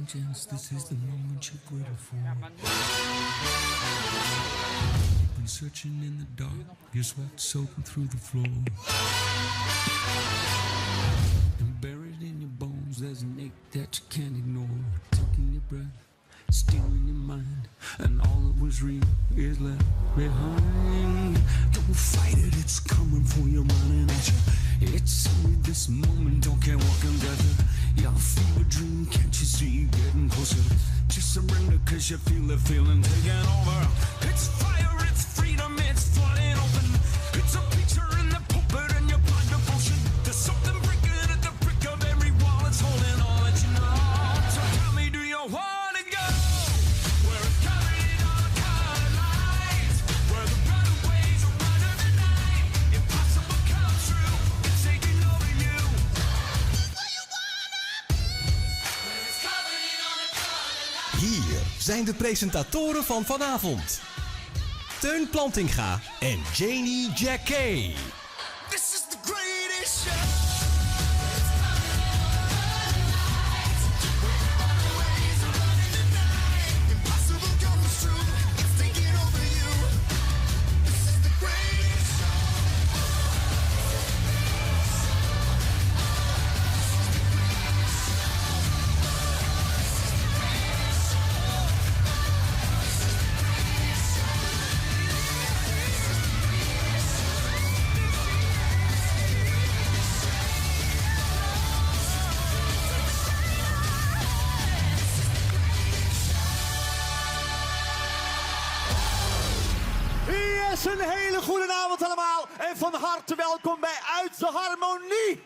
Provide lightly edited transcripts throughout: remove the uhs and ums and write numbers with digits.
second chance, this is the moment you've waited for. You've been searching in the dark, your sweat soaking through the floor. And buried in your bones, there's an ache that you can't ignore. Taking your breath, stealing your mind, and all that was real is left behind. Don't fight it, it's coming for you, running at you. It's only this moment, don't care what can gather. Your fever dream, can't you see you getting closer? Just surrender, cause you feel the feeling taking over. It's fire, it's freedom, it's flooding open. It's a picture in the pulpit and your blind devotion. There's something breaking at the brick of every wall, it's holding all that you know. So tell me, do you wanna go? Where it's covered all the color lights, where the runaways are running the night. Impossible comes true, it's taking over you. Where you wanna be? Where it's covered all the color lights. Hier zijn de presentatoren van vanavond. Teun Plantinga en Janie Jacquet. This is the greatest show. Yes, een hele goede avond allemaal en van harte welkom bij Uit de Harmonie.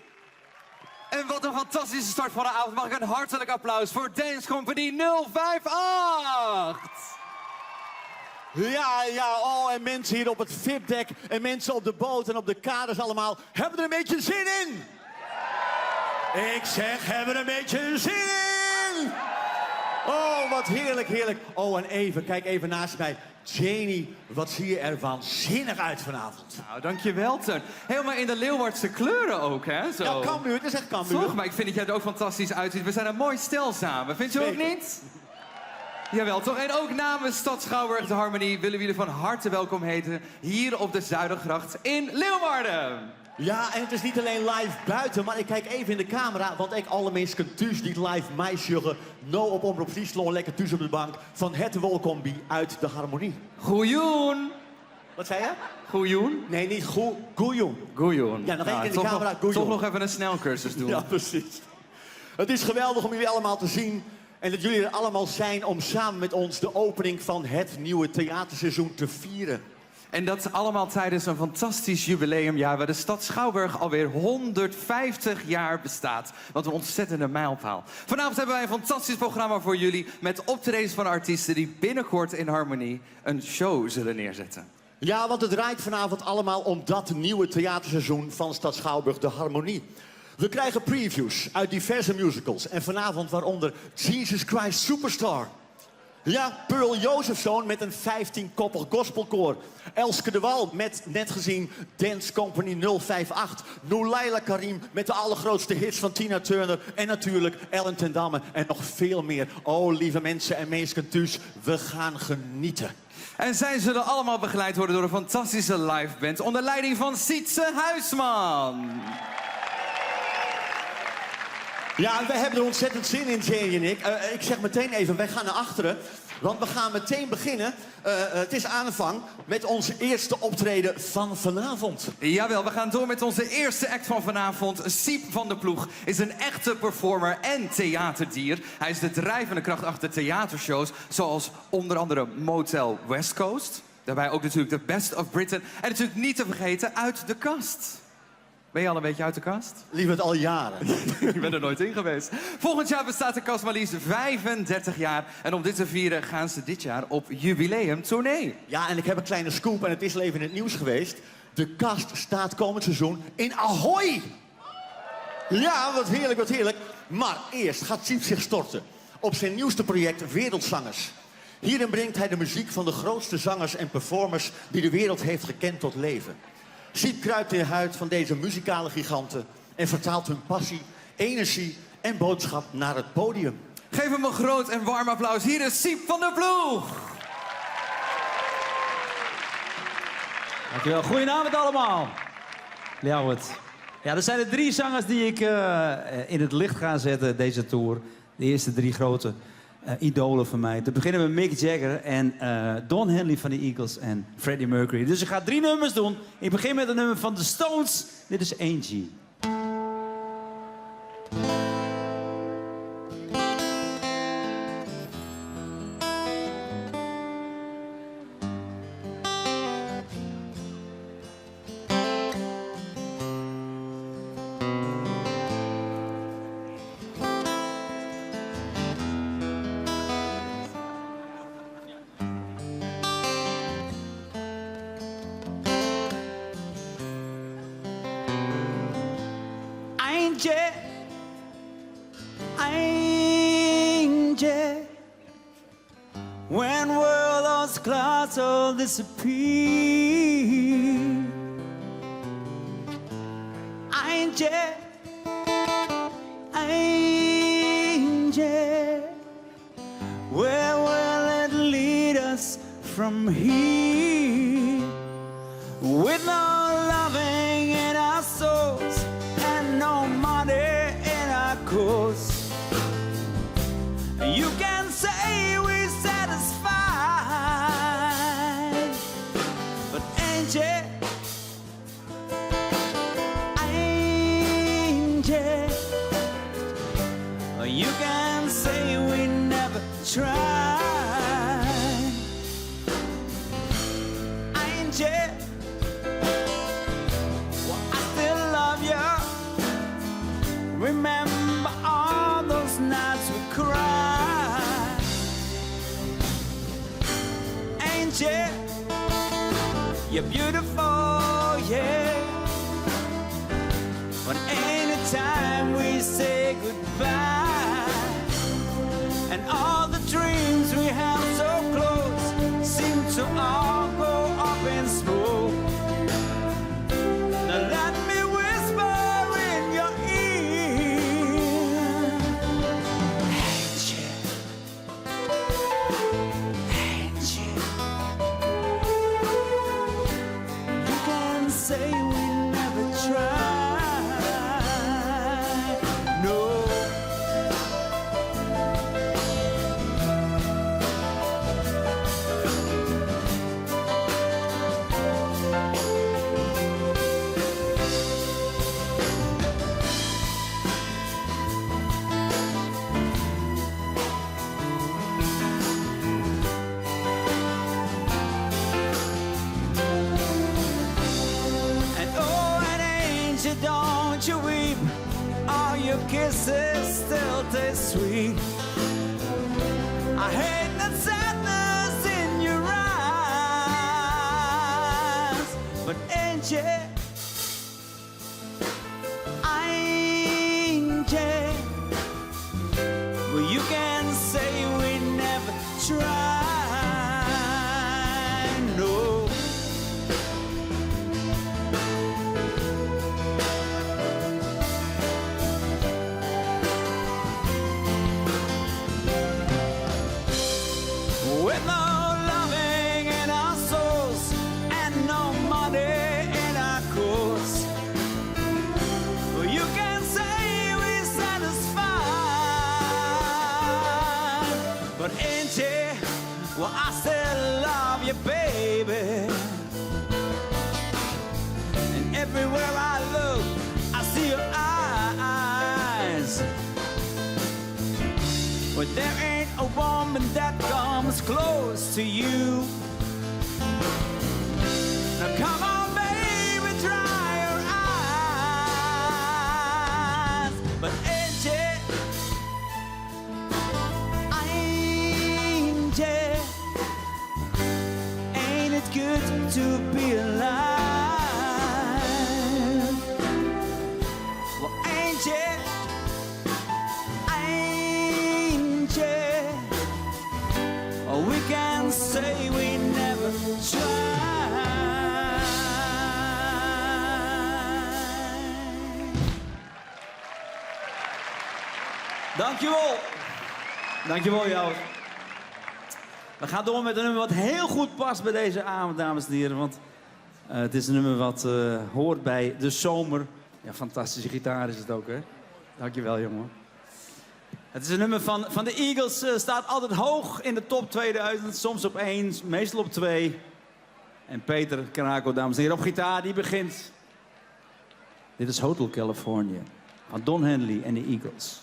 En wat een fantastische start van de avond. Mag ik een hartelijk applaus voor Dance Company 058. Ja, oh, en mensen hier op het VIP-dek en mensen op de boot en op de kaders allemaal. Hebben er een beetje zin in? Ik zeg, hebben er een beetje zin in? Oh, wat heerlijk, heerlijk. Oh, en even, kijk even naast mij. Janie, wat zie je er waanzinnig uit vanavond. Nou, dankjewel, Teun. Helemaal in de Leeuwardse kleuren ook, hè? Zo. Ja, Cambuur, het is echt Cambuur. Toch, maar ik vind dat jij er ook fantastisch uitziet. We zijn een mooi stel samen. Vind je ook Zeker. niet? Jawel, toch? En ook namens Stad Schouwburg de Harmonie willen we jullie van harte welkom heten hier op de Zuidergracht in Leeuwarden. Ja, en het is niet alleen live buiten, maar ik kijk even in de camera, want ik alle mensen kan thuis niet live meisjuggen. No op Omroep Friesland, lekker thuis op de bank van het Wolkombi uit de Harmonie. Goeioen. Wat zei je? Goeioen. Nee, niet goeioen. Goeioen. Ja, nog één keer in de toch camera, nog, goeioen. toch nog even een snelcursus doen. Ja, precies. Het is geweldig om jullie allemaal te zien en dat jullie er allemaal zijn om samen met ons de opening van het nieuwe theaterseizoen te vieren. En dat allemaal tijdens een fantastisch jubileumjaar waar de stad Schouwburg alweer 150 jaar bestaat. Wat een ontzettende mijlpaal. Vanavond hebben wij een fantastisch programma voor jullie met optredens van artiesten die binnenkort in Harmonie een show zullen neerzetten. Ja, want het draait vanavond allemaal om dat nieuwe theaterseizoen van Stad Schouwburg, de Harmonie. We krijgen previews uit diverse musicals en vanavond waaronder Jesus Christ Superstar. Ja, Pearl Josephson met een 15-koppig gospelkoor. Elske de Wal met, net gezien, Dance Company 058. Noulaila Karim met de allergrootste hits van Tina Turner. En natuurlijk Ellen ten Damme en nog veel meer. Oh, lieve mensen en mensen thuis, we gaan genieten. En zij zullen allemaal begeleid worden door een fantastische live band onder leiding van Sietse Huisman. Ja, wij hebben er ontzettend zin in, Jay en ik. Ik zeg meteen even, wij gaan naar achteren. Want we gaan meteen beginnen. Het is aanvang met onze eerste optreden van vanavond. Jawel, we gaan door met onze eerste act van vanavond. Siep van der Ploeg is een echte performer en theaterdier. Hij is de drijvende kracht achter theatershows, zoals onder andere Motel West Coast. Daarbij ook natuurlijk The Best of Britain. En natuurlijk niet te vergeten Uit de Kast. Ben je al een beetje uit de kast? Lieverd, al jaren. Ik ben er nooit in geweest. Volgend jaar bestaat de kast maar liefst 35 jaar. En om dit te vieren gaan ze dit jaar op jubileumtournee. Ja, en ik heb een kleine scoop en het is al even in het nieuws geweest. De kast staat komend seizoen in Ahoy. Ja, wat heerlijk, wat heerlijk. Maar eerst gaat Siep zich storten op zijn nieuwste project Wereldzangers. Hierin brengt hij de muziek van de grootste zangers en performers die de wereld heeft gekend tot leven. Siep kruipt in de huid van deze muzikale giganten en vertaalt hun passie, energie en boodschap naar het podium. Geef hem een groot en warm applaus. Hier is Siep van der Ploeg. Dankjewel. Goedenavond allemaal. Ljouwert. Ja, er zijn er 3 zangers die ik in het licht ga zetten deze tour. De eerste 3 grote idolen van mij. Te beginnen met Mick Jagger en Don Henley van de Eagles en Freddie Mercury. Dus ik ga 3 nummers doen. Ik begin met een nummer van The Stones. Dit is Angie. Angel, when will those clouds all disappear? Angel, angel, where will it lead us from here? With no loving in our souls and no money in our cause, you can say we're satisfied, but angel, angel, you can say we never tried. Angel, well, I still love you. Remember all those nights we cried. Angel, you're beautiful, yeah. But anytime we say goodbye, and all the dreams we have so close seem to all go up in smoke. Now let me whisper in your ear, Angel, Angel, you can say we never tried, no. And oh, and angel, don't you weep, all your kisses still taste sweet. I hate that sadness in your eyes, but angel, angel, well, you can say we never tried, no. With no loving in our souls and no money in our course, well, you can say we're satisfied, but Angie, well, I still love you, baby. And everywhere I look, I see your eyes. But there ain't a woman that comes close to you. Now come on, baby, dry your eyes. But Angie, Angie, ain't it good to be alive? Well, Angie, Angel, or we can say we never tried. Dankjewel. Dankjewel, Jouwert. We gaan door met een nummer wat heel goed past bij deze avond, dames en heren. Want het is een nummer wat hoort bij de zomer. Ja, fantastische gitaar is het ook, hè? Dankjewel, jongen. Het is een nummer van de Eagles. Staat altijd hoog in de top 2000. Soms op 1, meestal op 2. En Peter Krako, dames en heren, op gitaar, die begint. Dit is Hotel California van Don Henley en de Eagles.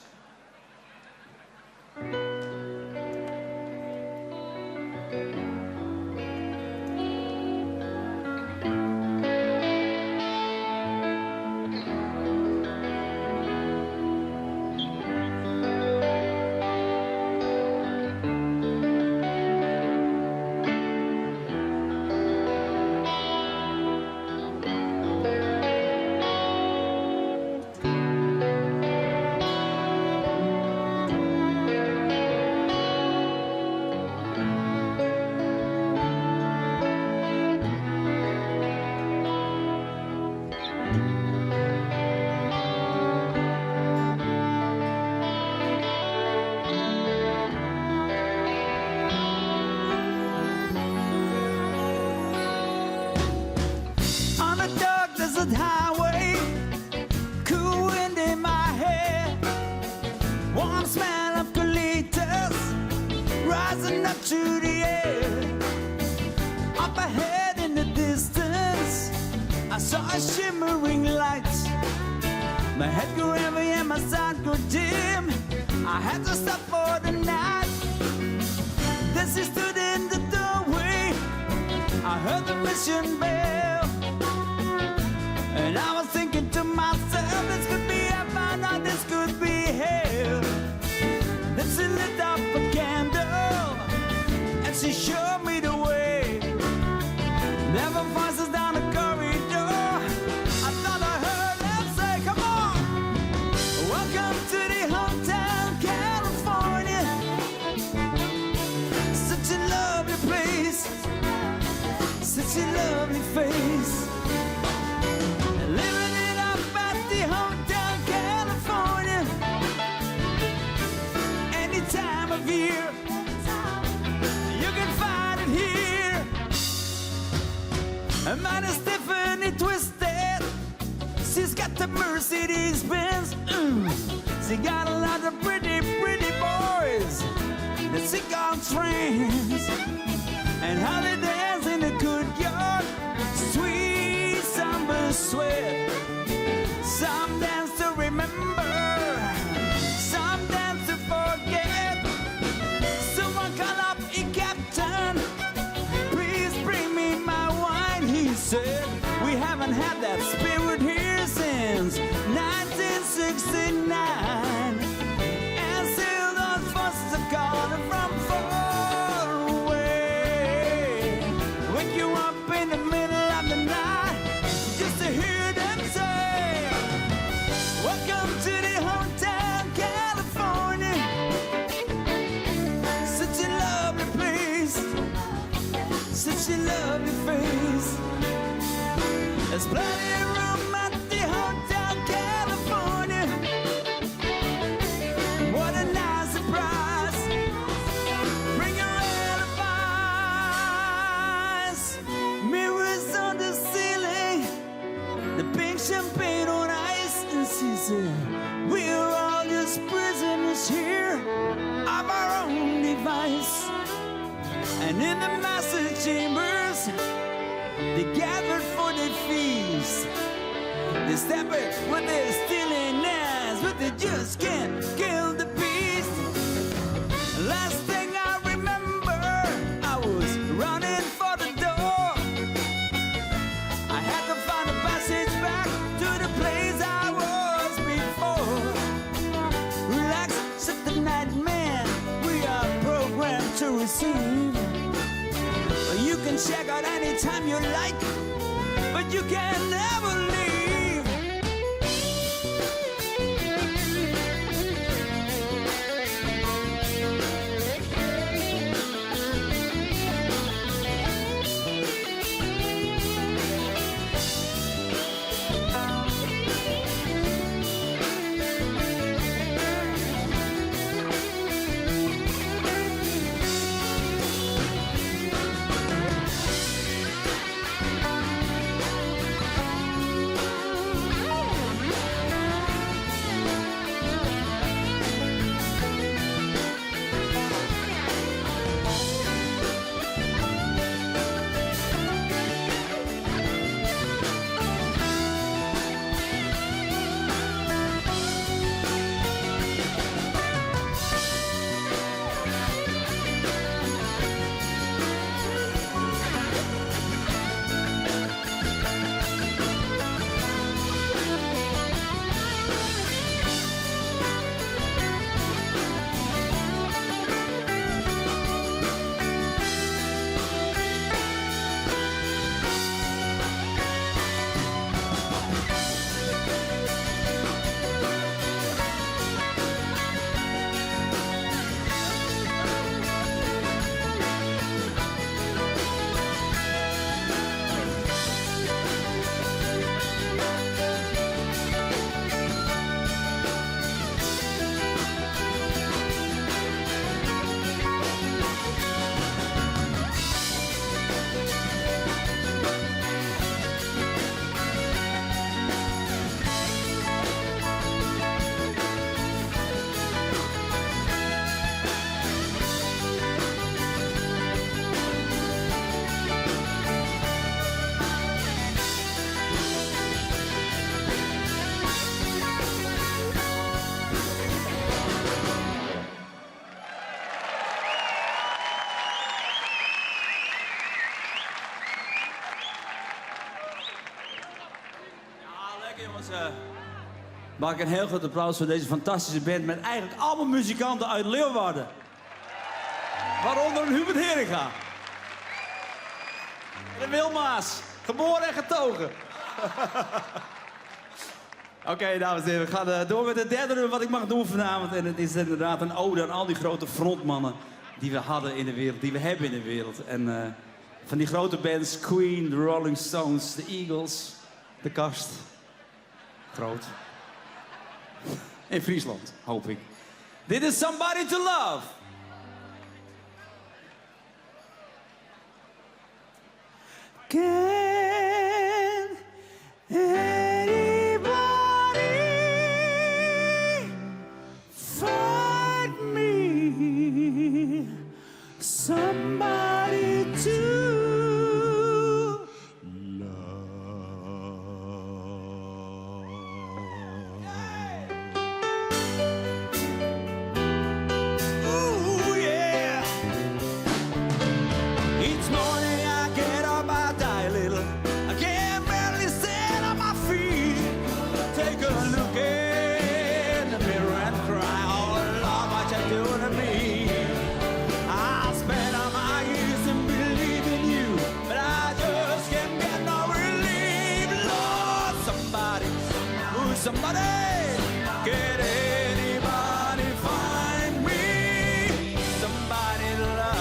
Highway, cool wind in my hair, warm smell of colitas rising up to the air. Up ahead in the distance, I saw a shimmering light. My head grew heavy and my sight grew dim. I had to stop for the night. Then she stood in the doorway. I heard the mission bell. And I was thinking to myself, this could be heaven or this could be hell. Then she lit up a candle and she showed me the way. There were voices down the corridor. I thought I heard them say, come on, welcome to the hometown California. Such a lovely place, such a lovely face. Living it up at the hometown California. Any time of year, you can find it here. And mine is Tiffany Twisted. She's got the Mercedes Benz. She got a lot of pretty, pretty boys that she got friends. And how they dance in the good yard. Sweet summer sweat. Some dance to remember, some dance to forget. Someone call up a captain, please bring me my wine, he said. We haven't had that spirit here since 1969. And still those voices are calling from far away. Wake you up in the middle of the night just to hear them say, welcome to the hometown California. Such a lovely place, such a lovely face. There's plenty of room at the hometown California. What a nice surprise. Bring your alibis. Mirrors on the ceiling, the pink champagne on ice. And she said, we're all just prisoners here of our own device. And in the master chambers, they gathered for their feast. They step it with their stealing eyes, but they just can't kill the beast. Last thing I remember, I was running for the door. I had to find a passage back to the place I was before. Relax, said the night man, we are programmed to receive. You can check out anytime you like, but you can never leave. Maak ik een heel groot applaus voor deze fantastische band met eigenlijk allemaal muzikanten uit Leeuwarden. Waaronder een Hubert Heringa. En een Wilmaas. Geboren en getogen. Oké, dames en heren, we gaan door met het derde nummer wat ik mag doen vanavond. En het is inderdaad een ode aan al die grote frontmannen die we hadden in de wereld, die we hebben in de wereld. En van die grote bands, Queen, de Rolling Stones, de Eagles, de Kast. Groot. In Friesland, hoop ik. Dit is Somebody to Love. Can anybody find me somebody to Ooh, yeah. Each morning I get up, I die a little. I can barely stand on my feet. Take a look in the mirror and cry, oh Lord, what you doing to me? I spent all my years in believing you, but I just can't get no relief. Lord, somebody, ooh, somebody, can anybody find me somebody to love?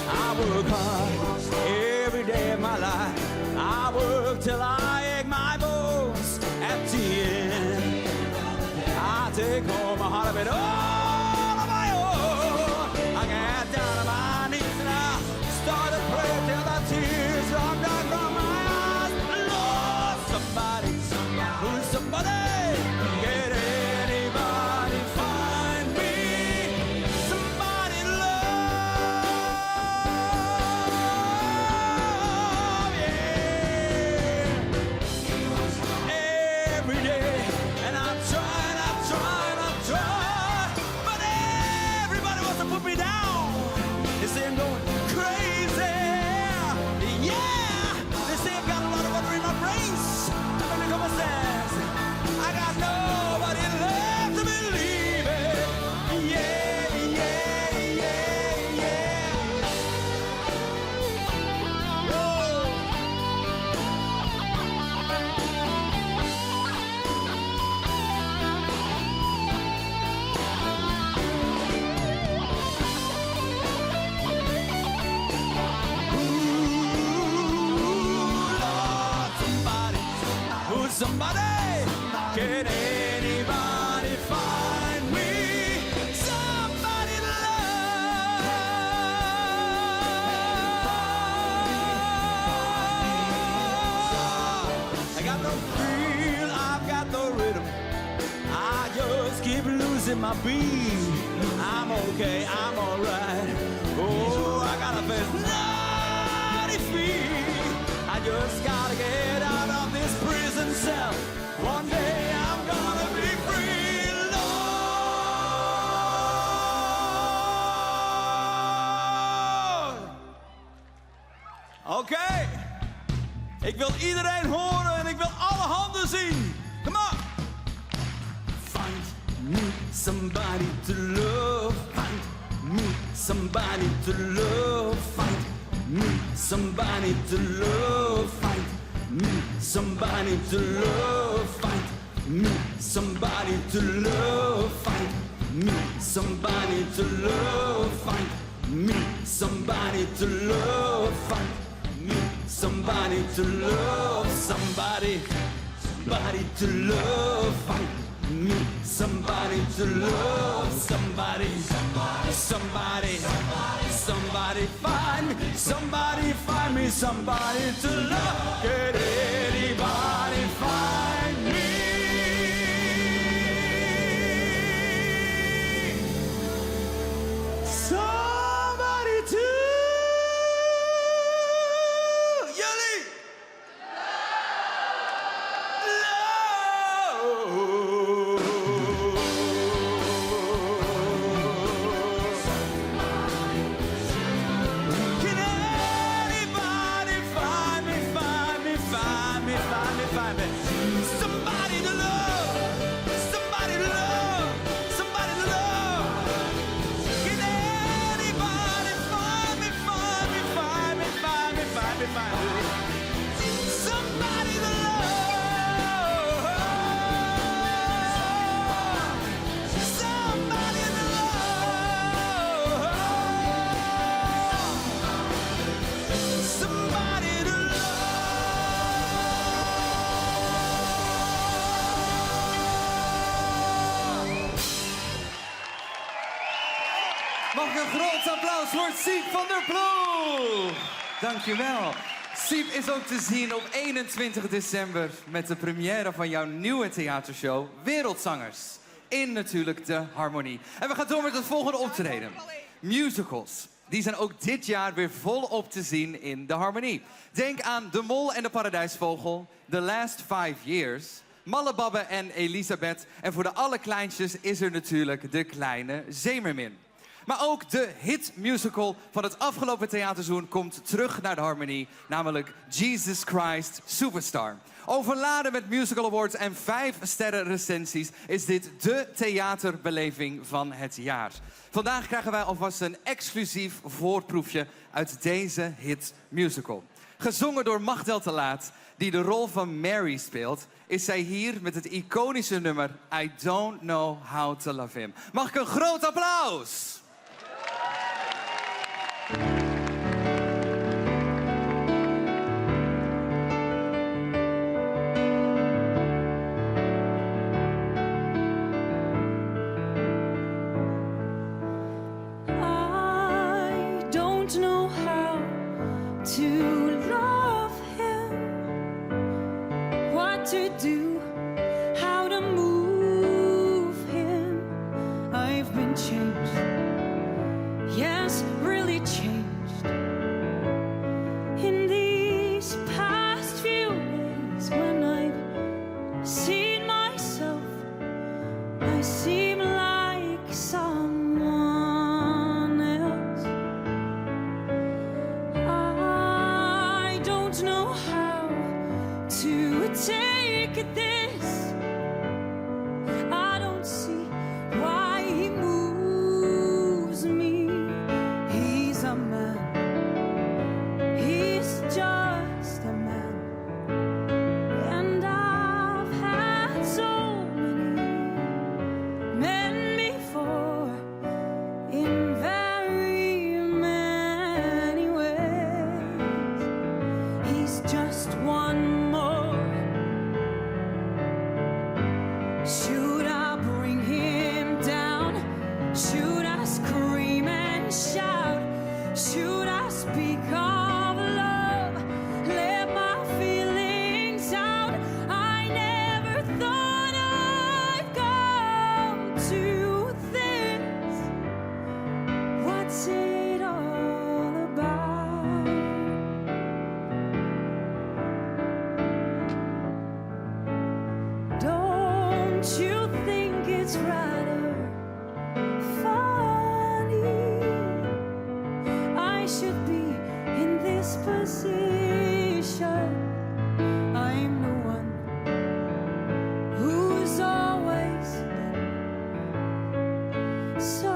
I work hard every day of my life. I work till I ache my bones. At the end, I take home a heart of it all on my own. I get down on my knees and I start to pray till the tears run down from my eyes. Lord, somebody, who's somebody? Can anybody find me somebody to love? Yeah. Every day, and I'm trying, but everybody wants to put me down. They say I'm going crazy. Yeah, they say I've got a lot of water in my brains. Let me come upstairs. I got nobody left to believe it. Yeah, yeah, yeah, yeah. Whoa. Somebody, can anybody find me somebody to love? I got no feel, I've got no rhythm. I just keep losing my beat. I'm okay, I'm alright. Oh, I got a best naughty feel. I just gotta get out of this prison cell. One day I'm gonna be free, Lord. Oké. Ik wil iedereen horen en ik wil alle handen zien. Come on. Find me somebody to love. Find me somebody to love. Find me somebody to love. Find me somebody to love. Find me somebody to love. Find me somebody to love. Find me somebody to love. Find me somebody to love. Somebody, somebody to love. Find me somebody to love. Somebody, somebody, somebody find me. Somebody find me somebody to love. Can anybody find me somebody to Jullie love? Can Mag een groot applaus voor Siep van der Ploeg. Dankjewel. Siep is ook te zien op 21 december met de première van jouw nieuwe theatershow Wereldzangers. In natuurlijk de Harmonie. En we gaan door met het volgende optreden. Musicals. Die zijn ook dit jaar weer volop te zien in de Harmonie. Denk aan De Mol en de Paradijsvogel, The Last 5 Years, Mallebabbe en Elisabeth. En voor de allerkleintjes is er natuurlijk De Kleine Zeemermin. Maar ook de hitmusical van het afgelopen theaterseizoen komt terug naar de Harmonie. Namelijk Jesus Christ Superstar. Overladen met musical awards en 5 sterren recensies is dit de theaterbeleving van het jaar. Vandaag krijgen wij alvast een exclusief voorproefje uit deze hitmusical. Gezongen door Magdel te Laat, die de rol van Mary speelt, is zij hier met het iconische nummer I Don't Know How to Love Him. Mag ik een groot applaus? I don't know how to love him, what to do, how to move him. I've been changed, yes, really changed. In these past few days when I've seen myself, I seem like someone else. I don't know how to take this. I don't see why he moves me. He's a man, he's just a man. And I've had so many men before in very many ways. He's just one more. Should I bring him down? Should I scream and shout? Should I speak of love? Let my feelings out. I never thought I'd come to this. What's it all about? Don't you think it's rather funny? I should be in this position. I'm the one who's always been so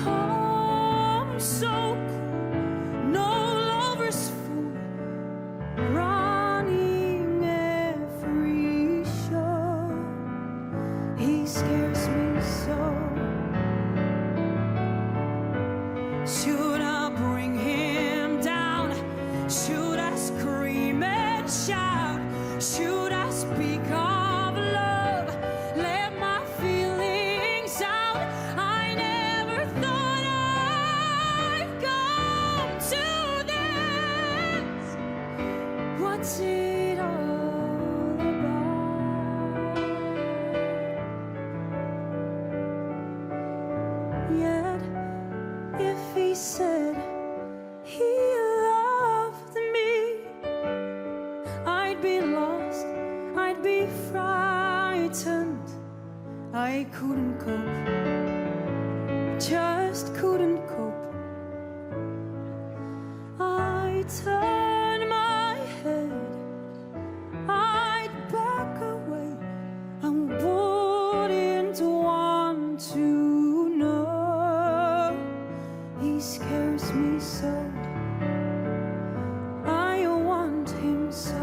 calm, so cool, no lover's fool, running every show. He scares me so. Should I bring him down? Should I scream and shout? Should I speak of love? Let my feelings out. I never thought I'd come to this. What's it all about? Yet, if he said he loved me, I'd be lost, I'd be frightened. I couldn't cope, just couldn't cope. I turned my head, I'd back away. I wouldn't want to know. He scares me so. I want him so.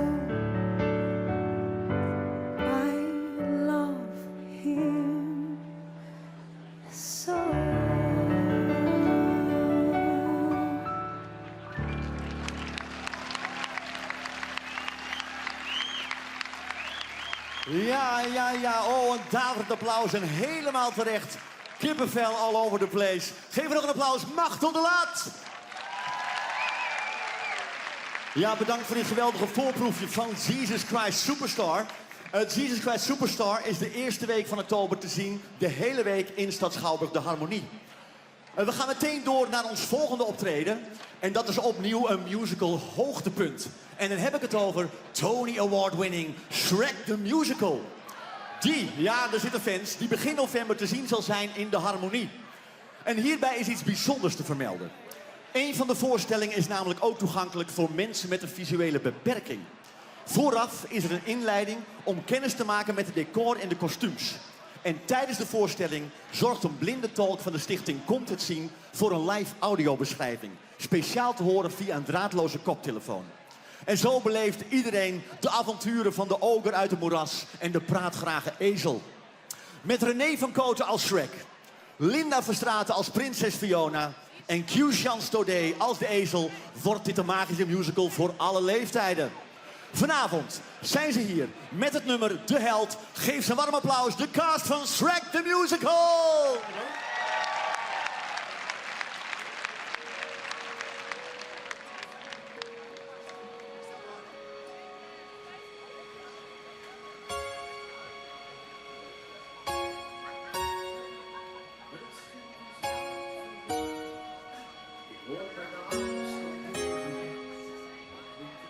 I love him so. Ja. Oh, een daverend applaus en helemaal terecht Kippenvel all over the place. Geef nog een applaus, Machtel de Laat. Ja, bedankt voor dit geweldige voorproefje van Jesus Christ Superstar. Jesus Christ Superstar is de eerste week van oktober te zien. De hele week in Stad Schouwburg, de Harmonie. We gaan meteen door naar ons volgende optreden. En dat is opnieuw een musical hoogtepunt. En dan heb ik het over Tony Award winning Shrek the Musical. Die, ja, er zitten fans, die begin november te zien zal zijn in de Harmonie. En hierbij is iets bijzonders te vermelden. Een van de voorstellingen is namelijk ook toegankelijk voor mensen met een visuele beperking. Vooraf is er een inleiding om kennis te maken met het decor en de kostuums. En tijdens de voorstelling zorgt een blinde tolk van de stichting Komt het Zien voor een live audiobeschrijving. Speciaal te horen via een draadloze koptelefoon. En zo beleeft iedereen de avonturen van de oger uit het moeras en de praatgrage ezel. Met René van Kooten als Shrek, Linda Verstraeten als prinses Fiona en Q-Jean Staudet als de ezel wordt dit een magische musical voor alle leeftijden. Vanavond zijn ze hier met het nummer De Held. Geef ze een warm applaus, de cast van Shrek the Musical!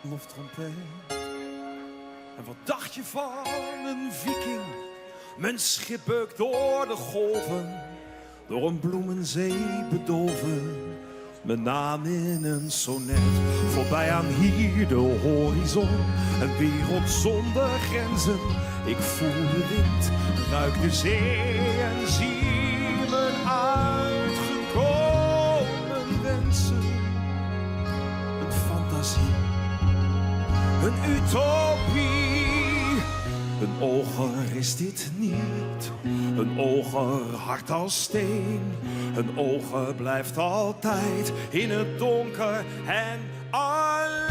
Loftrompet. En wat dacht je van een viking? Mijn schip beukt door de golven, door een bloemenzee bedolven. Mijn naam in een sonnet, voorbij aan hier de horizon. Een wereld zonder grenzen. Ik voel de wind, ruik de zee en zie mijn uitgekomen wensen. Een fantasie, een utopie. Een oger is dit niet, een oger hard als steen. Een oger blijft altijd in het donker en alleen.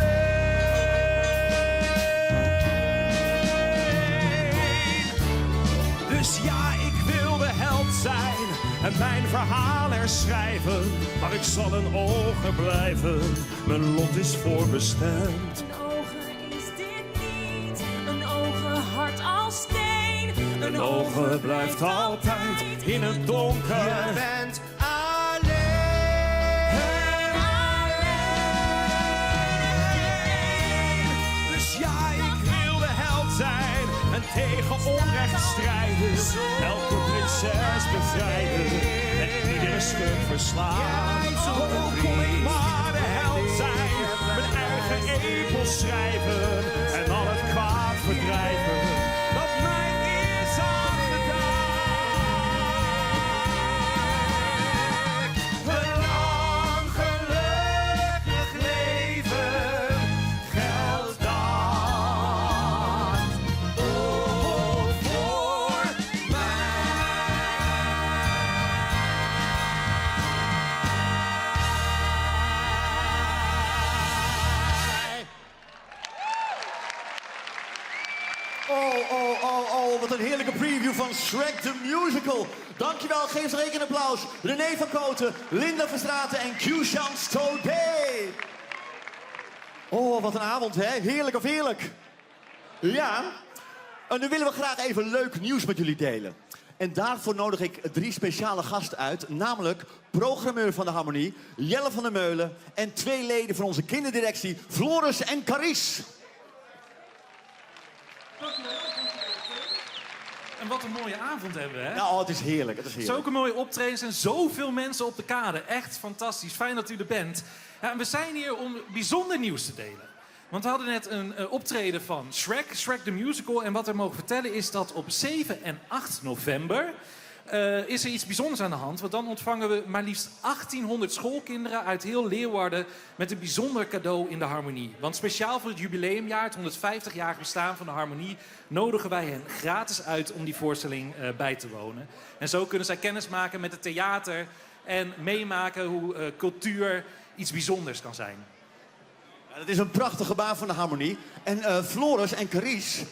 Dus ja, ik wil de held zijn en mijn verhaal herschrijven. Maar ik zal een oger blijven, mijn lot is voorbestemd. Hard als steen. Een oger blijft altijd in het donker. Je bent alleen. Dus ja, ik wil de held zijn en tegen onrecht strijden. Elke prinses bevrijden en iedere schurk verslaan. Kom ik maar de held zijn, mijn eigen epos schrijven en al het kwaad verdrijven. Wat een heerlijke preview van Shrek the Musical. Dankjewel, geef ze een applaus. René van Kooten, Linda Verstraeten en Q-Jean Staudet. Oh, wat een avond, hè? Heerlijk of heerlijk? Ja. En nu willen we graag even leuk nieuws met jullie delen. En daarvoor nodig ik 3 speciale gasten uit. Namelijk programmeur van de Harmonie, Jelle van der Meulen. En 2 leden van onze kinderdirectie, Floris en Carice. En wat een mooie avond hebben we, hè? Nou, het is heerlijk, het is heerlijk. Zulke mooie optredens en zoveel mensen op de kade. Echt fantastisch. Fijn dat u er bent. Ja, en we zijn hier om bijzonder nieuws te delen. Want we hadden net een optreden van Shrek the Musical. En wat we mogen vertellen is dat op 7 en 8 november... is er iets bijzonders aan de hand. Want dan ontvangen we maar liefst 1800 schoolkinderen uit heel Leeuwarden met een bijzonder cadeau in de Harmonie. Want speciaal voor het jubileumjaar, het 150-jarig bestaan van de Harmonie, nodigen wij hen gratis uit om die voorstelling bij te wonen. En zo kunnen zij kennis maken met het theater en meemaken hoe cultuur iets bijzonders kan zijn. Ja, dat is een prachtige baan van de Harmonie. En Floris en Carice...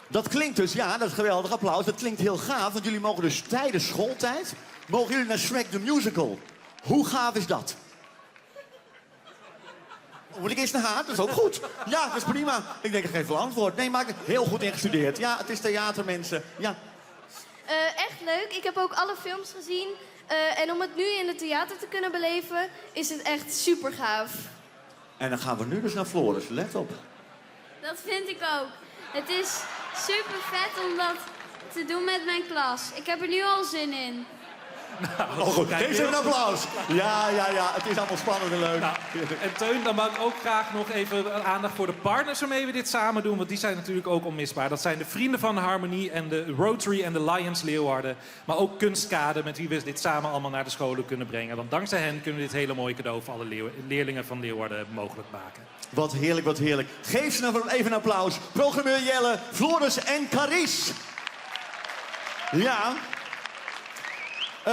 Dat klinkt dus, ja, dat is geweldig applaus. Dat klinkt heel gaaf, want jullie mogen dus tijdens schooltijd... mogen jullie naar Shrek the Musical. Hoe gaaf is dat? Moet ik eerst naar haar? Dat is ook goed. Ja, dat is prima. Ik denk, ik geef wel antwoord. Nee, maar heel goed ingestudeerd. Ja, het is theater, mensen. Ja. Echt leuk. Ik heb ook alle films gezien. En om het nu in het theater te kunnen beleven, is het echt super gaaf. En dan gaan we nu dus naar Floris. Let op. Dat vind ik ook. Het is super vet om dat te doen met mijn klas. Ik heb er nu al zin in. Oh, goed. Geef ze een applaus. Ja. Het is allemaal spannend en leuk. Nou, en Teun, dan mag ik ook graag nog even aandacht voor de partners waarmee we dit samen doen. Want die zijn natuurlijk ook onmisbaar. Dat zijn de Vrienden van de Harmonie en de Rotary en de Lions Leeuwarden. Maar ook Kunstkade, met wie we dit samen allemaal naar de scholen kunnen brengen. Want dankzij hen kunnen we dit hele mooie cadeau voor alle leerlingen van Leeuwarden mogelijk maken. Wat heerlijk, wat heerlijk. Geef ze nou even een applaus. Programmeur Jelle, Floris en Carice. Ja.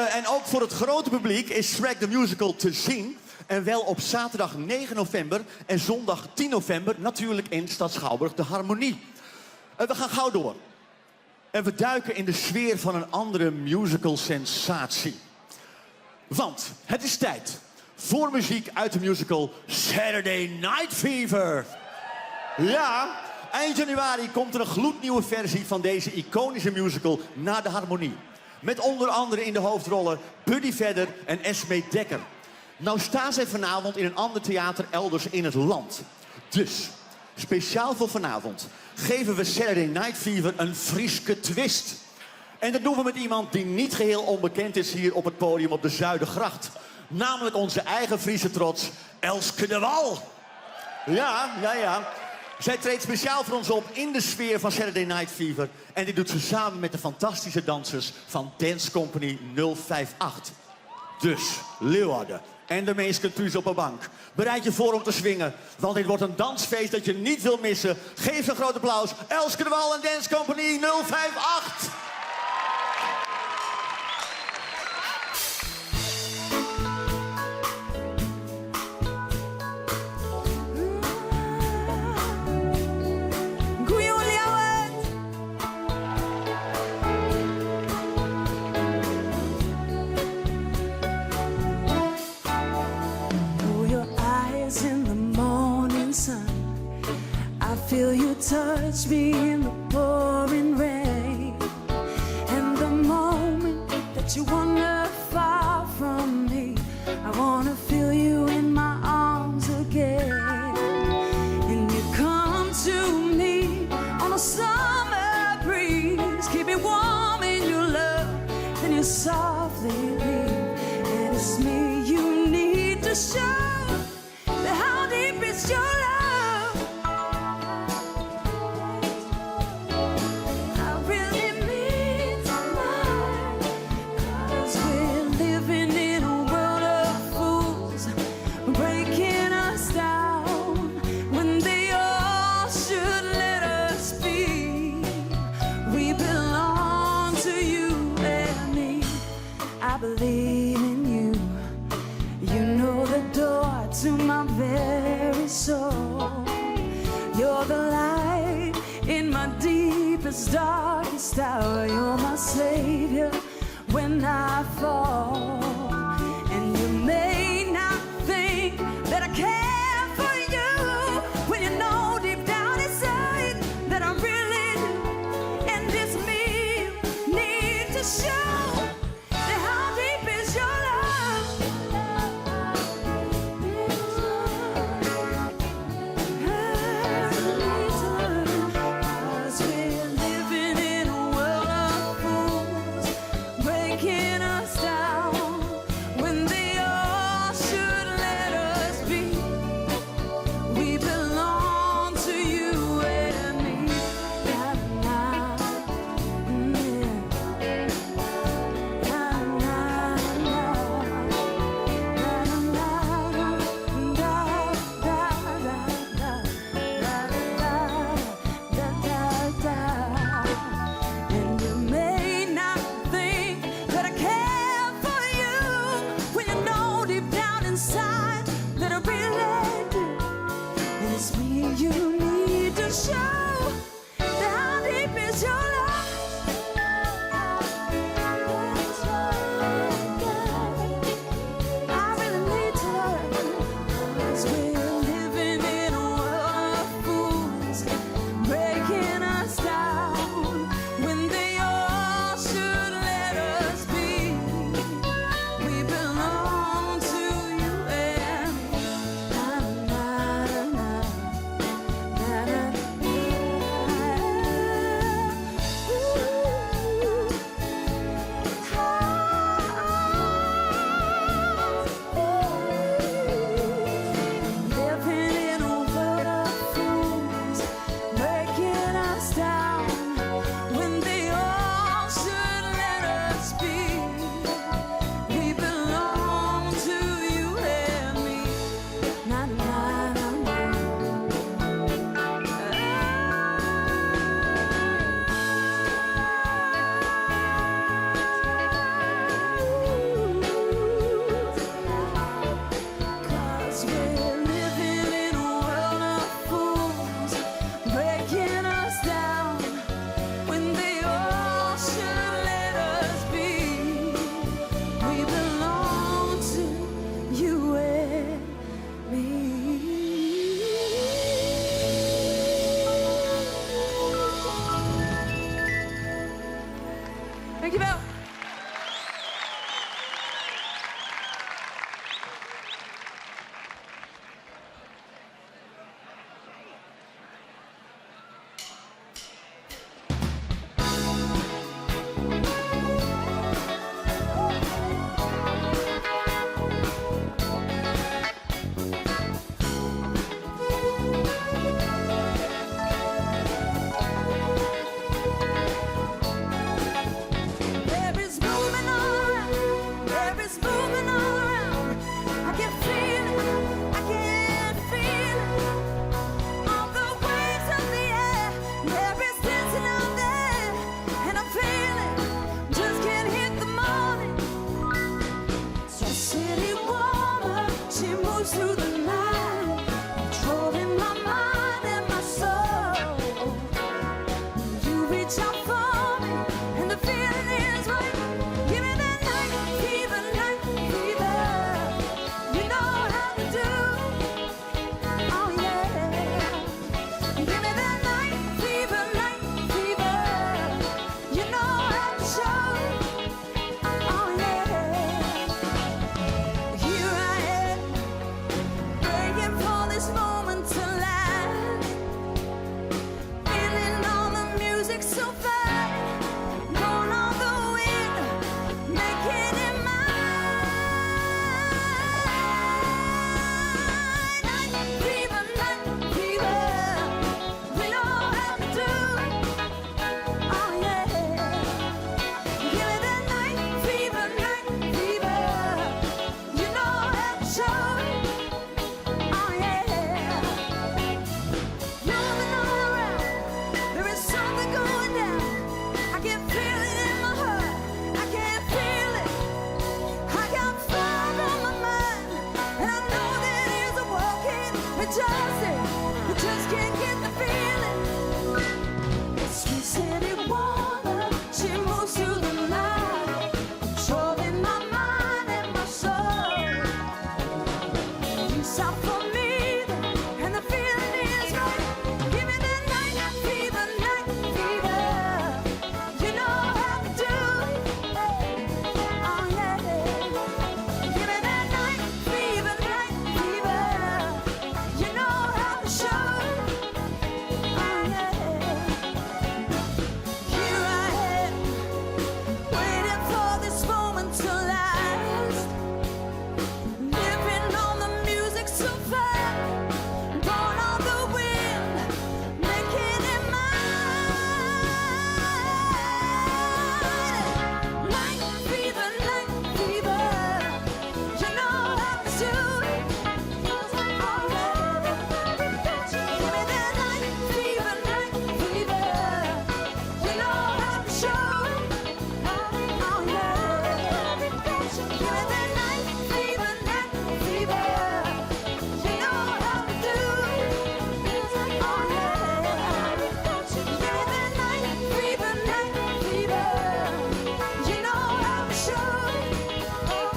En ook voor het grote publiek is Shrek the Musical te zien. En wel op zaterdag 9 november en zondag 10 november natuurlijk in Stad Schouwburg de Harmonie. We gaan gauw door. En we duiken in de sfeer van een andere musical sensatie. Want het is tijd voor muziek uit de musical Saturday Night Fever. Ja, eind januari komt er een gloednieuwe versie van deze iconische musical naar de Harmonie. Met onder andere in de hoofdrollen Buddy Vedder en Esme Dekker. Nou staan zij vanavond in een ander theater elders in het land. Dus, speciaal voor vanavond, geven we Saturday Night Fever een Frieske twist. En dat doen we met iemand die niet geheel onbekend is hier op het podium op de Zuidergracht. Namelijk onze eigen Friese trots, Elske de Wal. Ja. Zij treedt speciaal voor ons op in de sfeer van Saturday Night Fever. En dit doet ze samen met de fantastische dansers van Dance Company 058. Dus, Leeuwarden en de meesten thuis op een bank. Bereid je voor om te swingen, want dit wordt een dansfeest dat je niet wil missen. Geef een groot applaus, Elske de Wal en Dance Company 058. Feel you touch me in the pouring rain. And the moment that you wander far from me, I wanna feel you in my arms again. And you come to me on a summer breeze, keep me warm in your love, then you softly leave. And it's me you need to show that how deep is your love. Believe in you. You know the door to my very soul. You're the light in my deepest, darkest hour. You're my savior when I fall. And you may not think that I care for you when you know deep down inside that I really do. And it's me you need to show. Us down Dankjewel. Through the night, controlling my mind and my soul. You reach out for me, and the feeling is right. Give me that night fever, night fever. You know how to do. Oh yeah. Give me that night fever, night fever. You know how to show. Oh yeah. Here I am. Praying for this moment to last. Feeling all the music so fast. Going on the wind, making it mine. Night fever, night fever. We know how to do. Oh yeah. Give me that night fever, night fever. You know how to show. Oh yeah, moving all around. There is something going down. I can feel it in my heart. I can feel it. I got fire on my mind, and I know that it's working. It just can't get the feeling. Sweet city woman, she moves through the night, controlling my mind and my soul. You stop for me, and the feeling is right. Give me that night fever, night fever. You know how to do. Oh yeah. Give me that night fever, night fever. You know how to show. Oh yeah. Here I am, waiting for this moment to last. Living on the music so fast, born on the wind, making it mine. Night fever, night fever. You know how to do. Oh yeah. Give me that night fever, night fever. You know how to show. Oh yeah. Give me that night fever, night fever. You know how to do. Oh yeah. Give me that night fever, night fever. You know how to show. Oh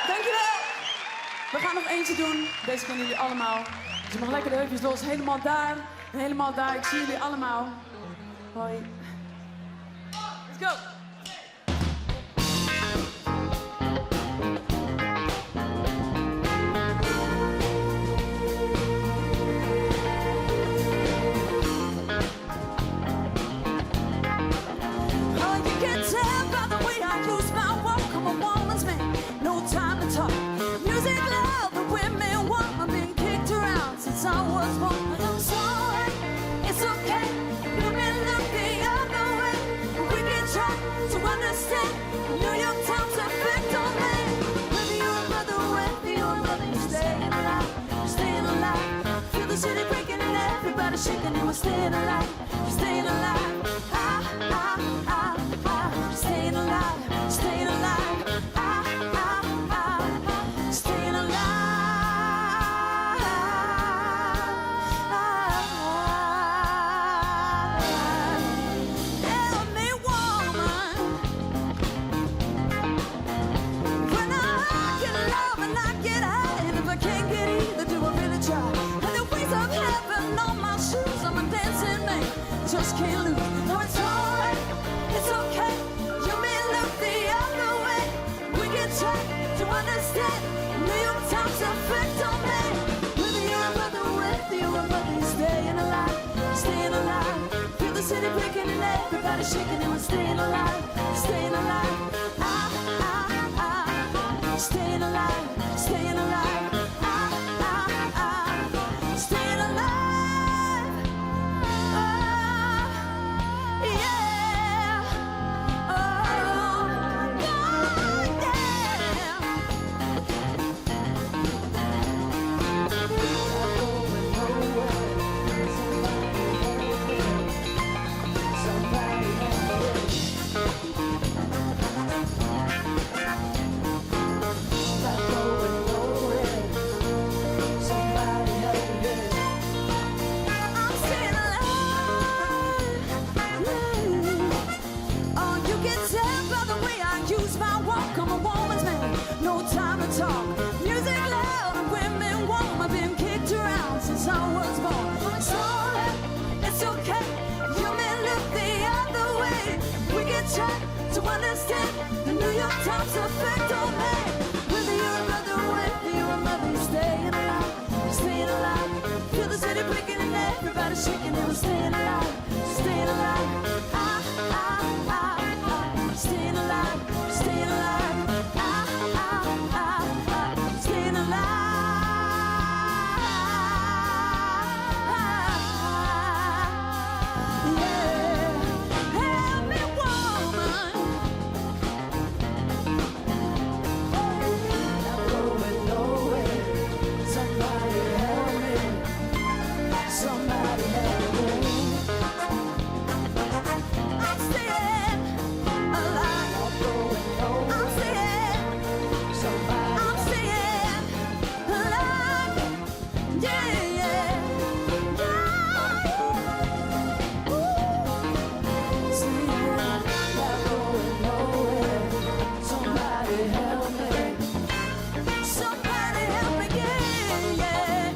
Dankjewel. We gaan nog eentje doen. Deze kennen jullie allemaal. Dus je mag lekker de heupjes los. Helemaal daar en helemaal daar. Ik zie jullie allemaal. Hoi. Let's go. Oh, you can tell by the way I use my walk. I'm a woman's man, no time to talk. Music loud, the women want. I've been kicked around since I was born. It's alright, it's okay. Let me look the other way. We can try to understand New York Times effect on me. Whether you're a brother, whether you're a mother, you're staying alive, you're staying alive. Feel the city breaking and everybody shaking, and we're staying alive, you're staying alive. Staying alive, staying alive. Staying alive. Tell me, woman, when I the city breaking and everybody shaking and we're staying alive, staying alive. Staying alive, staying alive. Staying alive. Yeah. Oh, talk. Music loud and women warm. I've been kicked around since I was born. It's alright, it's okay. You may look the other way. We can try to understand the New York Times effect on me. Whether you're a brother or whether you're a mother, you're staying alive, you're staying alive. Feel the city breaking and everybody shaking and we're staying alive, staying alive. Staying alive, staying alive. Staying alive. Yeah. Help me, woman. I'm going nowhere. Somebody help me. Somebody help me. I'm staying alive. I'm going nowhere. I'm staying. Somebody. I'm staying alive. Yeah, yeah. Staying alive. Not going nowhere. Somebody help me. Somebody help me, yeah, yeah.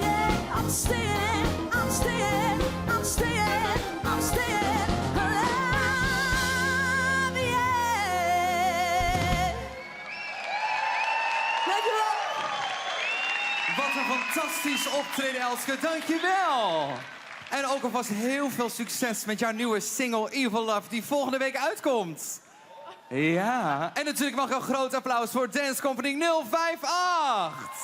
Yeah, I'm staying, I'm staying, I'm staying, I'm staying alive, yeah. Dankjewel. Wat een fantastisch optreden, Elske. Dankjewel. En ook alvast heel veel succes met jouw nieuwe single Evil Love, die volgende week uitkomt. Ja. En natuurlijk mag een groot applaus voor Dance Company 058.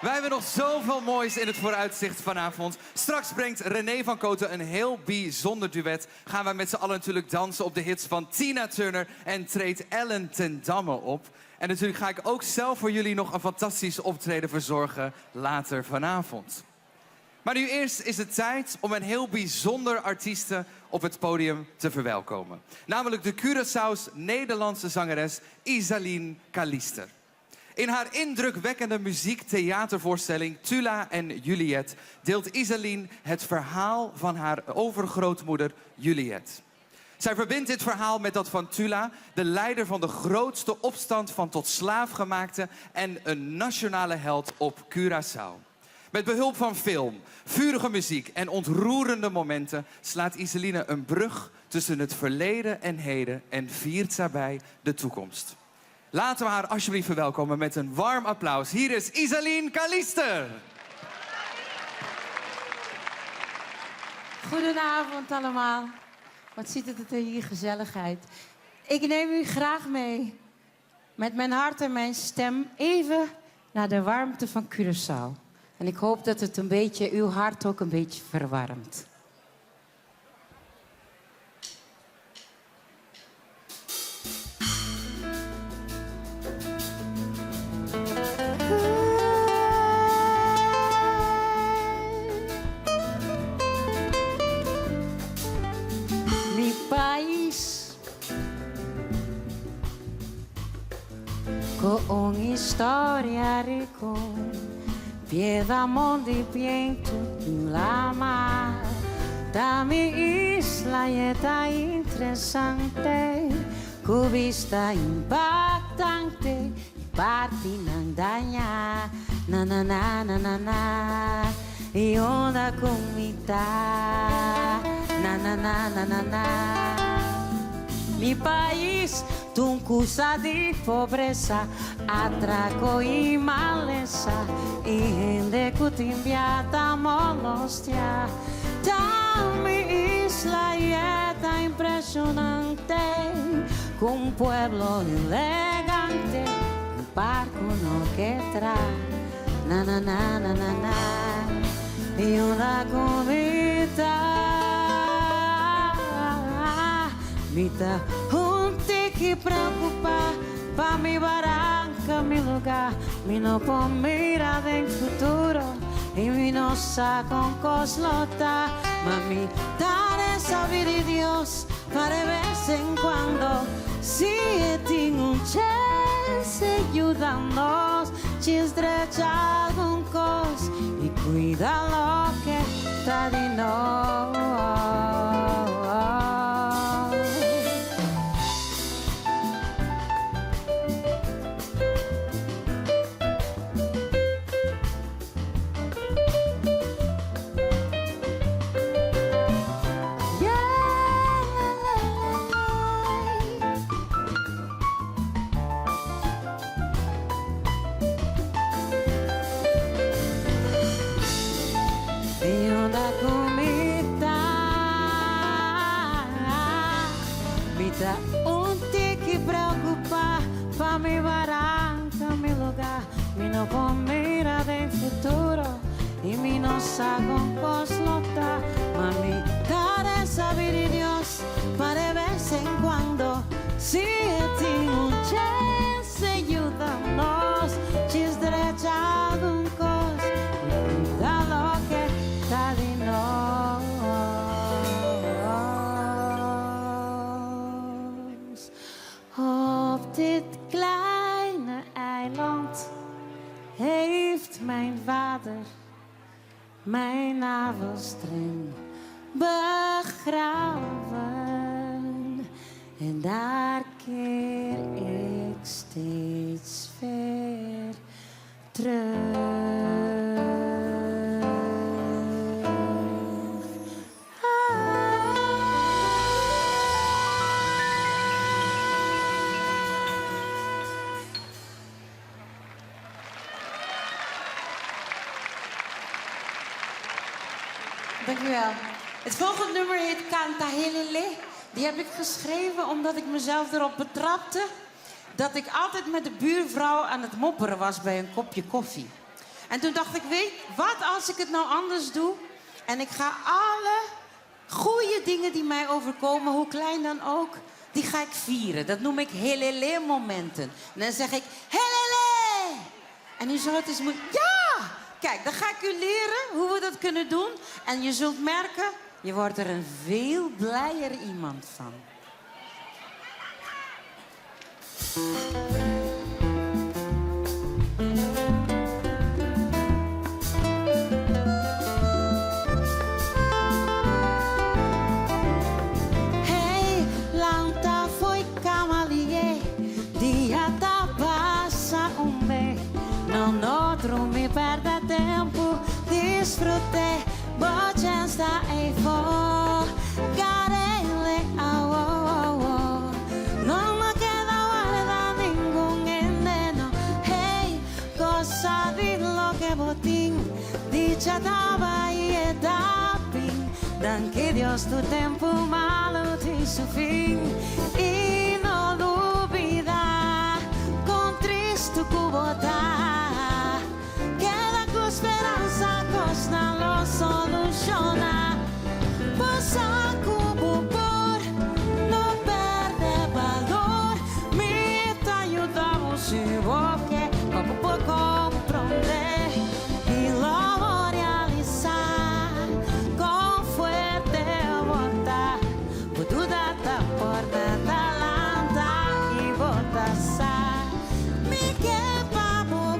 Wij hebben nog zoveel moois in het vooruitzicht vanavond. Straks brengt René van Kooten een heel bijzonder duet. Gaan wij met z'n allen natuurlijk dansen op de hits van Tina Turner en treedt Ellen ten Damme op. En natuurlijk ga ik ook zelf voor jullie nog een fantastisch optreden verzorgen later vanavond. Maar nu eerst is het tijd om een heel bijzonder artieste op het podium te verwelkomen. Namelijk de Curaçao's Nederlandse zangeres Isaline Callister. In haar indrukwekkende muziektheatervoorstelling Tula en Juliet deelt Isaline het verhaal van haar overgrootmoeder Juliet. Zij verbindt dit verhaal met dat van Tula, de leider van de grootste opstand van tot slaafgemaakte en een nationale held op Curaçao. Met behulp van film, vurige muziek en ontroerende momenten slaat Isaline een brug tussen het verleden en heden en viert daarbij de toekomst. Laten we haar alsjeblieft verwelkomen met een warm applaus. Hier is Isaline Callister. Goedenavond allemaal. Wat ziet het er hier gezelligheid. Ik neem u graag mee met mijn hart en mijn stem even naar de warmte van Curaçao. En ik hoop dat het uw hart ook een beetje verwarmt. Mi país con historia rico. Piedamont de viento en la mar. Da mi isla y está interesante. Cubista impactante. Partinandaña. Na na na na na na. Y onda comita. Na na na na na na. Mi país tuncusa de pobreza, atraco y maleza, y gente cutimbiata molestia. Mi isla y está impresionante, con un pueblo elegante, un barco no que trae, na na na na na na, y una comida, mita gente que preocupa, pa mi barranca, mi lugar, mi no puedo mirar en futuro. Y mi no sa con coslota, mami, daré saber de Dios para vez en cuando. Si tengo un chance, ayúdanos, si estrecha algún cos y cuida lo que está de no. Mi barranca, mi lugar, mi no pomira del futuro y mi no sa con coslota, mami, daré saber de Dios para vez en cuando. Si tengo un chance, ayúdanos, si es derecha un cos, y da lo que está de nos. Op dit kleine eiland heeft mijn vader mijn navelstreng begraven. En daar keer ik steeds weer terug. Dank u wel. Het volgende nummer heet Canta Helele. Die heb ik geschreven omdat ik mezelf erop betrapte dat ik altijd met de buurvrouw aan het mopperen was bij een kopje koffie. En toen dacht ik, weet wat als ik het nou anders doe? En ik ga alle goede dingen die mij overkomen, hoe klein dan ook, die ga ik vieren. Dat noem ik Helele momenten. En dan zeg ik, Helele! En u zou het eens moeten... Ja! Kijk, dan ga ik u leren hoe we dat kunnen doen. En je zult merken, je wordt er een veel blijer iemand van. Hey, lanta foi camalie, dia da passa me. Non outro me perda tempo, disfrute, bocha está aí for. Garele, oh, oh, oh. Non me queda guarda ningún eneno. Hey, cosa di lo que botín, dicha daba y etapin. Dan que Dios tu tempo malo te su fin. Y no dubida, con Cristo cubota. Esperanza costa lo soluciona. Posa cubo por no perder valor. Me te ayudamos si vos que poco por comprender y lo realizar con fuerte voluntad. Por tu data por talanta y botasar. Me que papo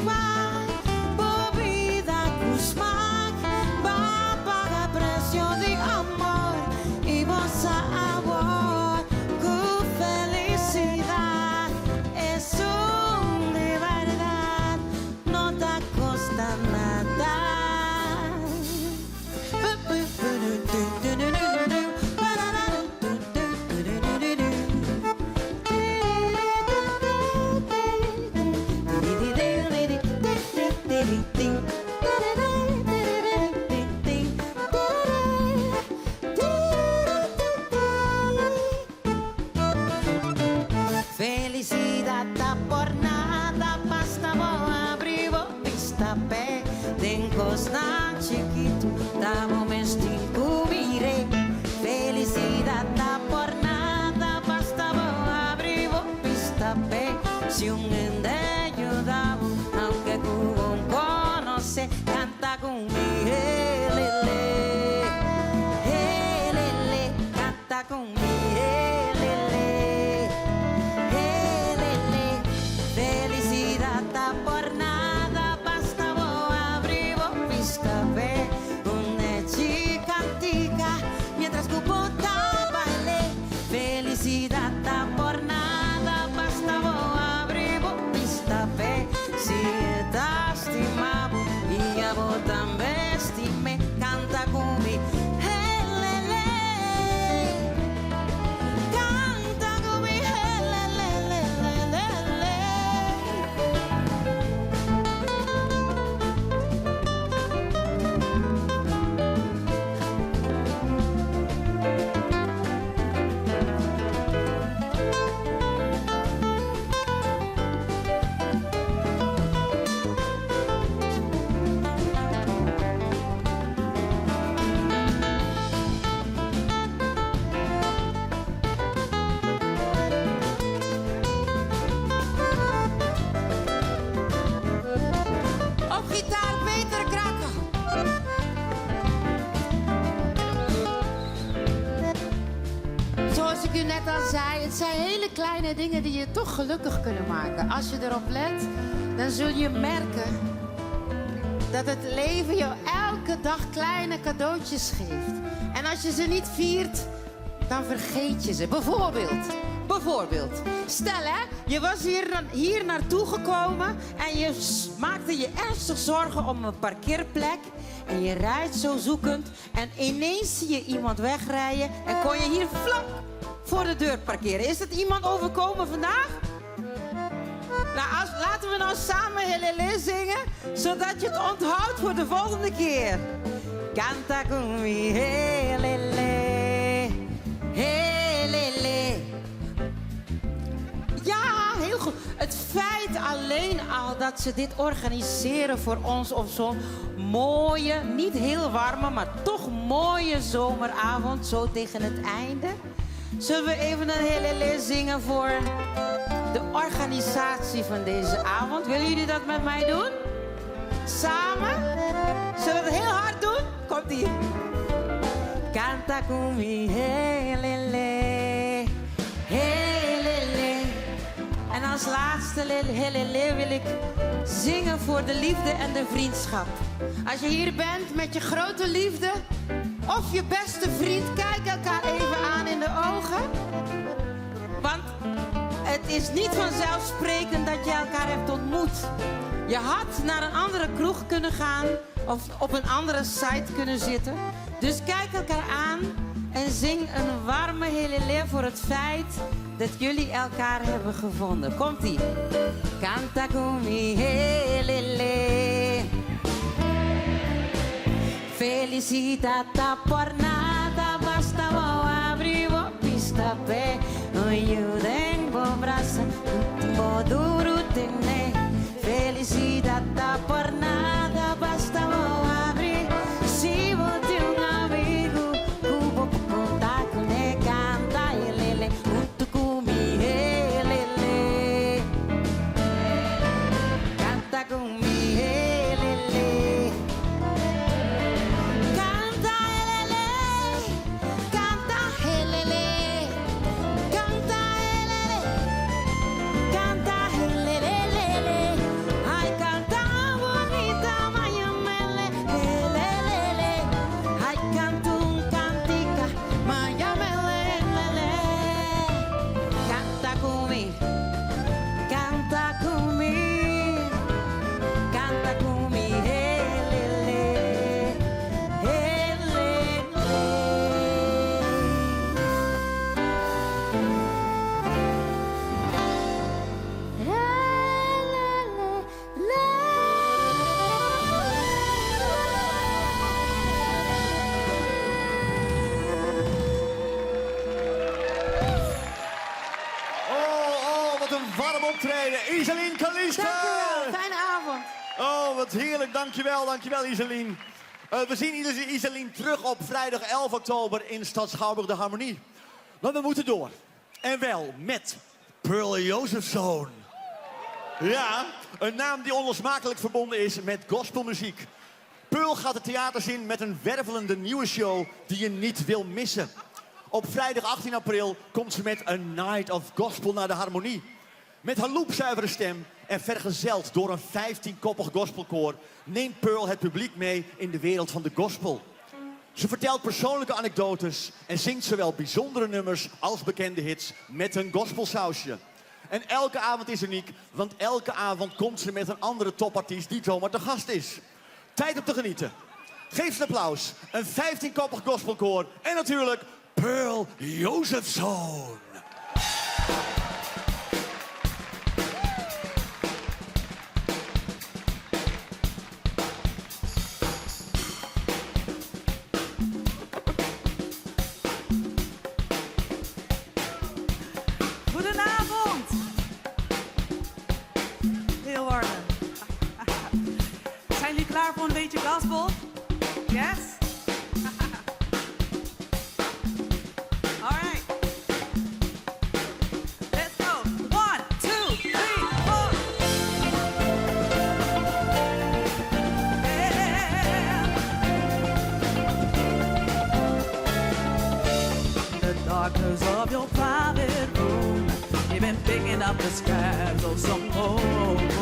Felicidad por nada, basta abrigo, vista pe, tengo sna chiquito, damo mestin cubire. Felicidad por nada, basta abrigo, vista pe, si un endeño damo, aunque cubo un conoce, canta conmigo, lele, canta conmigo. Het zijn hele kleine dingen die je toch gelukkig kunnen maken. Als je erop let, dan zul je merken dat het leven je elke dag kleine cadeautjes geeft. En als je ze niet viert, dan vergeet je ze. Bijvoorbeeld. Stel hè, je was hier naartoe gekomen en je maakte je ernstig zorgen om een parkeerplek. En je rijdt zo zoekend en ineens zie je iemand wegrijden en kon je hier vlak voor de deur parkeren. Is het iemand overkomen vandaag? Nou, laten we nou samen Helele zingen, zodat je het onthoudt voor de volgende keer. Canta conmigo, Helele, Helele. Ja, heel goed. Het feit alleen al dat ze dit organiseren voor ons op zo'n mooie, niet heel warme, maar toch mooie zomeravond, zo tegen het einde. Zullen we even een Helele zingen voor de organisatie van deze avond? Willen jullie dat met mij doen? Samen? Zullen we het heel hard doen? Komt-ie. Canta conmigo, Helele, Helele. En als laatste Helele wil ik zingen voor de liefde en de vriendschap. Als je hier bent met je grote liefde of je beste vriend, kijk elkaar even aan in de ogen. Want het is niet vanzelfsprekend dat je elkaar hebt ontmoet. Je had naar een andere kroeg kunnen gaan of op een andere site kunnen zitten. Dus kijk elkaar aan en zing een warme Helele voor het feit dat jullie elkaar hebben gevonden. Komt-ie. Canta conmigo, Helele. Felicidad por nada, basta abrir pista pe. Eu tenho braço, duro tenho. Felicidad por nada, basta abrir. Se você um amigo, cubo contar com ele, canta Helele, junto comigo Helele. Canta comigo. Bonito. optreden. Iselien Callisto! Dankjewel, fijne avond. Oh, wat heerlijk. Dankjewel Iselien. We zien Iselien terug op vrijdag 11 oktober in Stad Schouwburg de Harmonie. Maar we moeten door. En wel met Pearl Josephson. Ja, een naam die onlosmakelijk verbonden is met gospelmuziek. Pearl gaat het theaters in met een wervelende nieuwe show die je niet wil missen. Op vrijdag 18 april komt ze met A Night of Gospel naar de Harmonie. Met haar loepzuivere stem en vergezeld door een 15-koppig gospelkoor neemt Pearl het publiek mee in de wereld van de gospel. Ze vertelt persoonlijke anekdotes en zingt zowel bijzondere nummers als bekende hits met een gospelsausje. En elke avond is uniek, want elke avond komt ze met een andere topartiest die zomaar te gast is. Tijd om te genieten. Geef ze een applaus. Een 15-koppig gospelkoor en natuurlijk Pearl Josephson. Goedenavond. Heel warm. Zijn jullie klaar voor een beetje gospel? Yes? All right. Let's go. 1, 2, 3, 4. The darkness of your private room, you've been picking up the scraps of some homes.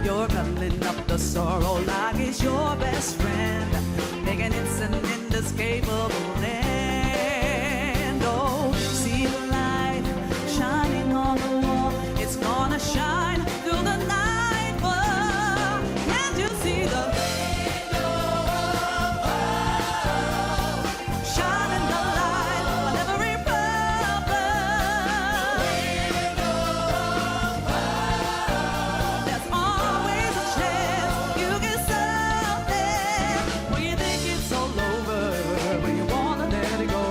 You're cuddling up the sorrow like it's your best friend, making it an inescapable end. Oh, see the light shining on the wall. It's gonna shine through the night. Oh, can't you see the shining the light on every problem? There's always a chance you get something when you think it's all over, when you wanna let it go.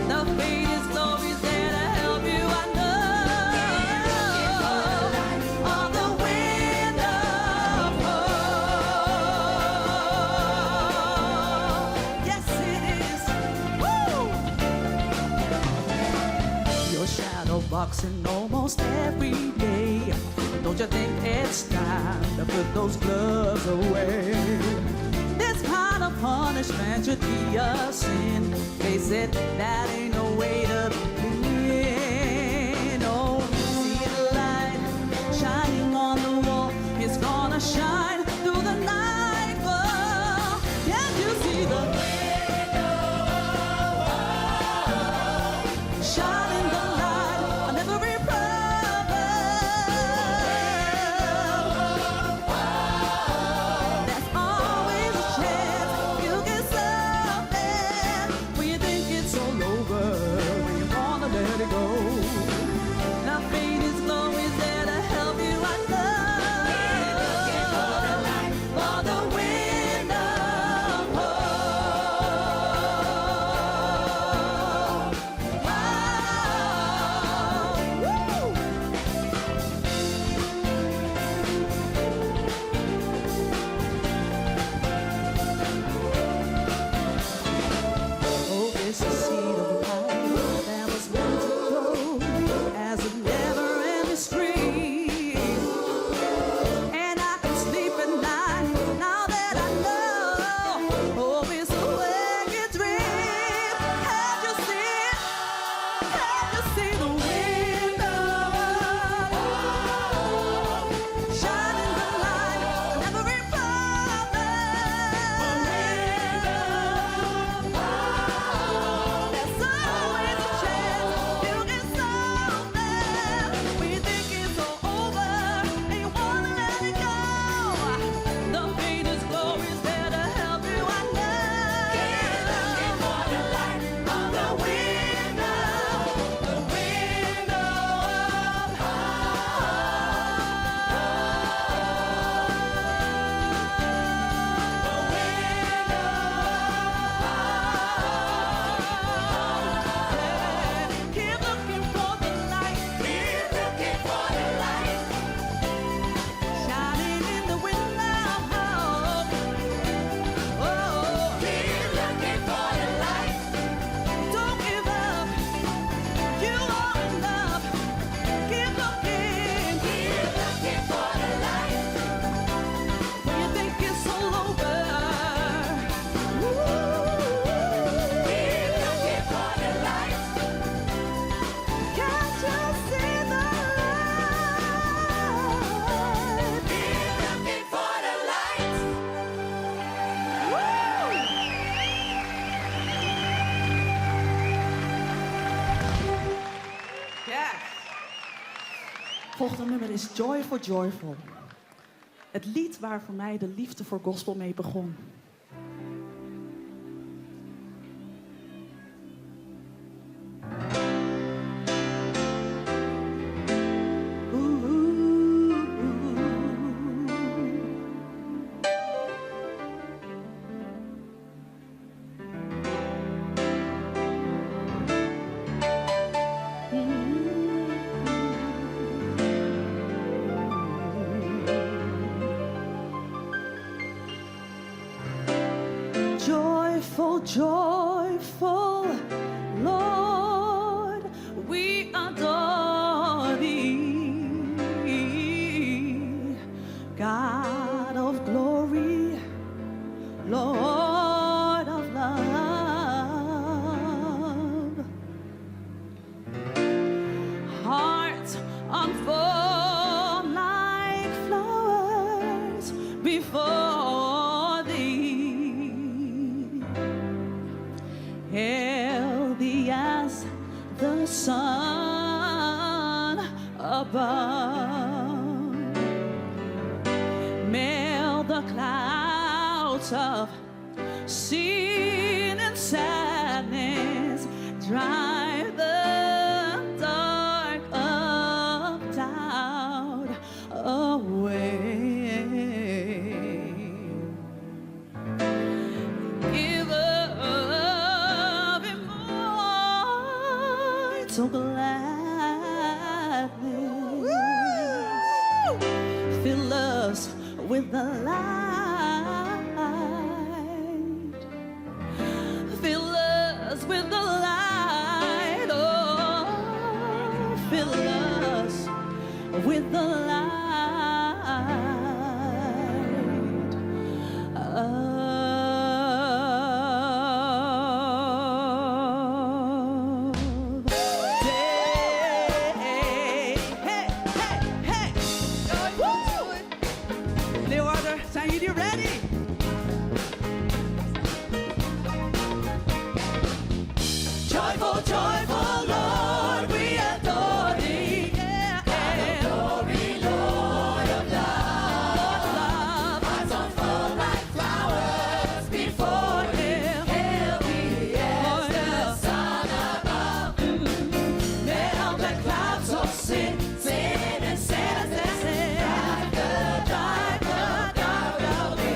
The fate is always there to help you, I know. On the wind of hope. Yes, it is. Woo! You're shadow boxing almost every day. Don't you think it's time to put those gloves away? This kind of punishment should be a sin. Face it, that ain't no way to begin. Oh, see the light shining on the wall. It's gonna shine through the night. Oh, can't you see the shining the light on every problem? There's always a chance you get something when you think it's all over, when you wanna volgende nummer is Joyful Joyful. Het lied waar voor mij de liefde voor gospel mee begon. Joyful, joyful, Lord, we adore thee. God of glory, Lord of love. Hearts unfold like flowers before thee. Healthy as the sun above. Melt the clouds of sin and sadness. Drive the dark of doubt away. Give up immortal gladness. Fill us with the light. Fill us with the light. Oh, fill us with the light. Leeuwarden, zijn jullie ready? Joyful, joyful Lord, we adore thee. Yeah. Glory, Lord of love. Hearts unfold like flowers before him. Healthy as the sun above. Melt the clouds of sin, sin and sadness. Drive the dark away.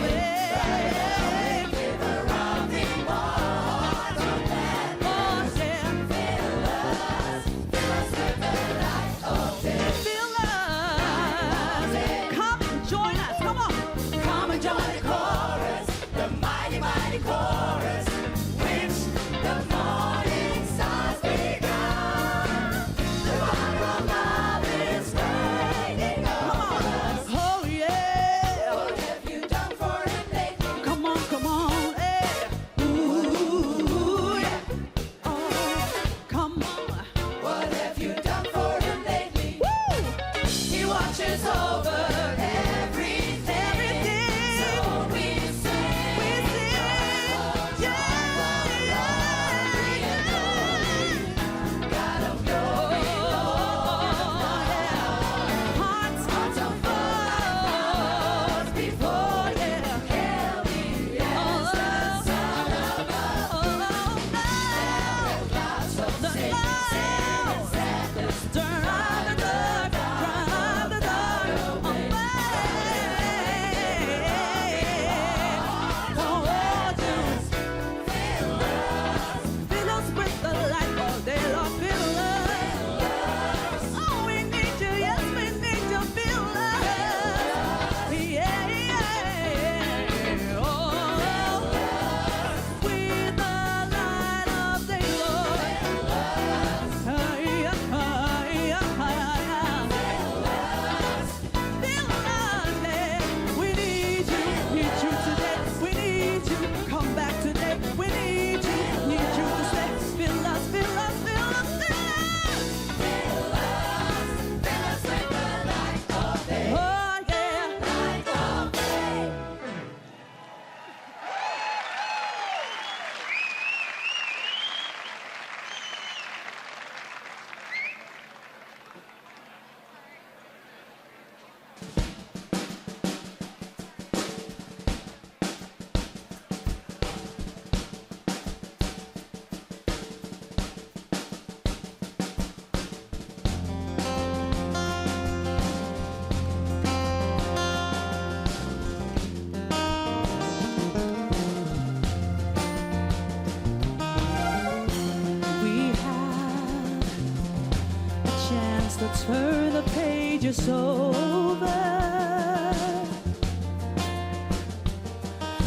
ages over.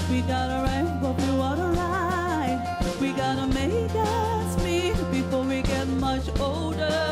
We gotta rank what we wanna ride. We gotta make us meet before we get much older.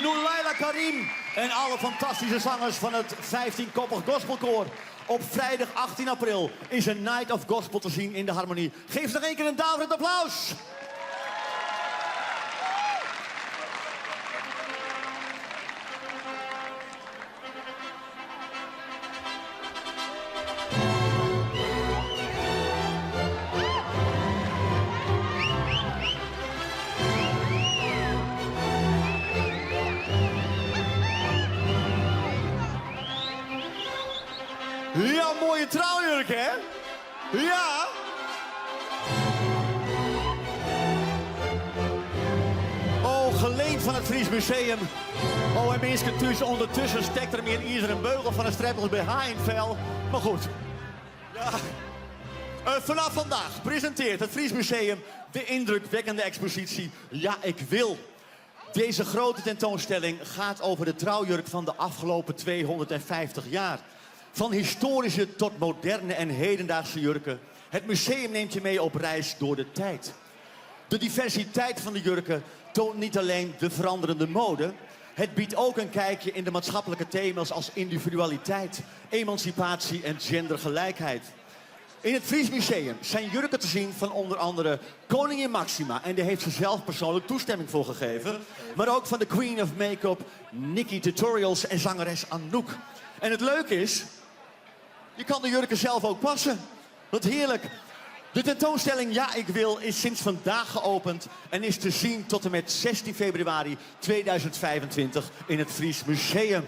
Noulaila Karim en alle fantastische zangers van het 15-koppig gospelkoor. Op vrijdag 18 april is een Night of Gospel te zien in de Harmonie. Geef nog één keer een daverend applaus. Ja, mooie trouwjurk, hè? Ja. Oh, geleend van het Fries Museum. Oh, en mensen tussen ondertussen stekt er meer in ieder een beugel van een strappels BH in het vel. Maar goed. Ja. Vanaf vandaag presenteert het Fries Museum de indrukwekkende expositie Ja, ik wil. Deze grote tentoonstelling gaat over de trouwjurk van de afgelopen 250 jaar. Van historische tot moderne en hedendaagse jurken. Het museum neemt je mee op reis door de tijd. De diversiteit van de jurken toont niet alleen de veranderende mode. Het biedt ook een kijkje in de maatschappelijke thema's als individualiteit, emancipatie en gendergelijkheid. In het Fries Museum zijn jurken te zien van onder andere koningin Maxima. En daar heeft ze zelf persoonlijk toestemming voor gegeven. Maar ook van de Queen of Make-up, Nikki Tutorials en zangeres Anouk. En het leuke is, je kan de jurken zelf ook passen. Wat heerlijk. De tentoonstelling Ja, ik wil is sinds vandaag geopend en is te zien tot en met 16 februari 2025 in het Fries Museum.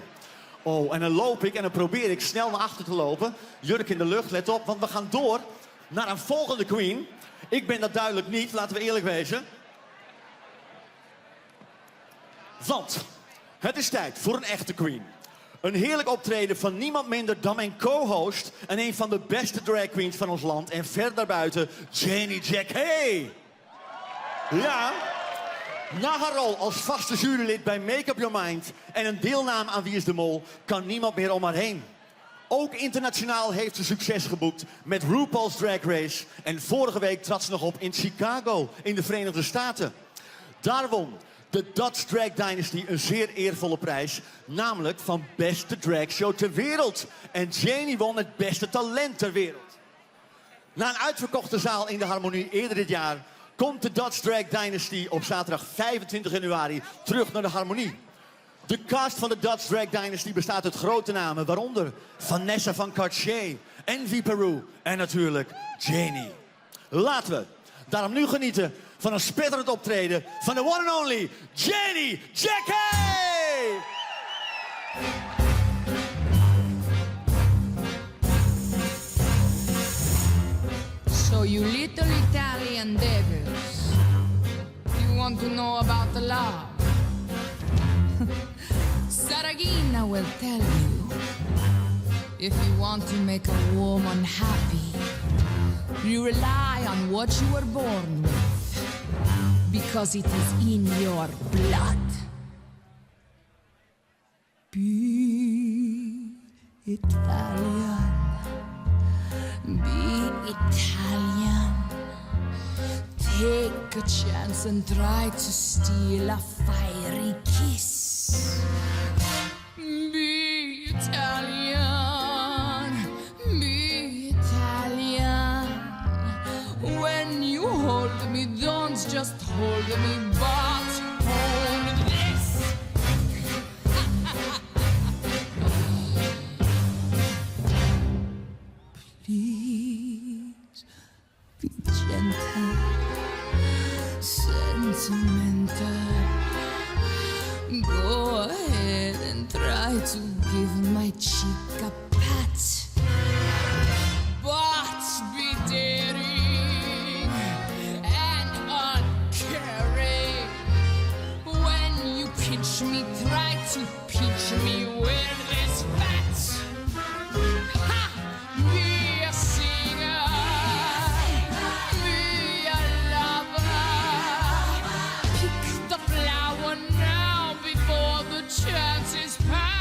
Oh, en dan loop ik en dan probeer ik snel naar achter te lopen. Jurk in de lucht, let op, want we gaan door naar een volgende queen. Ik ben dat duidelijk niet, laten we eerlijk wezen. Want het is tijd voor een echte queen. Een heerlijk optreden van niemand minder dan mijn co-host en een van de beste drag queens van ons land. En ver daarbuiten, Janie Jack. Hey! Ja, na haar rol als vaste jurylid bij Make Up Your Mind en een deelname aan Wie is de Mol, kan niemand meer om haar heen. Ook internationaal heeft ze succes geboekt met RuPaul's Drag Race. En vorige week trad ze nog op in Chicago, in de Verenigde Staten. Daar won de Dutch Drag Dynasty een zeer eervolle prijs, namelijk van beste dragshow ter wereld. En Janie won het beste talent ter wereld. Na een uitverkochte zaal in de Harmonie eerder dit jaar komt de Dutch Drag Dynasty op zaterdag 25 januari terug naar de Harmonie. De cast van de Dutch Drag Dynasty bestaat uit grote namen, waaronder Vanessa van Cartier, Envy Peru en natuurlijk Janie. Laten we daarom nu genieten van een spetterend optreden van de one and only Janie Jackie! So you little Italian devils, you want to know about the law? Saragina will tell you, if you want to make a woman happy, you rely on what you were born with, because it is in your blood. Be Italian. Be Italian. Take a chance and try to steal a fiery kiss. Be Italian. Be Italian. When you hold me, don't just hold me, but hold this. Please be gentle, sentimental. Go ahead and try to give my cheek a pat, but be daring and uncaring. When you pinch me, try to pinch me where there's fat. Ha! Be a singer, be a lover. Pick the flower now before the chance is past.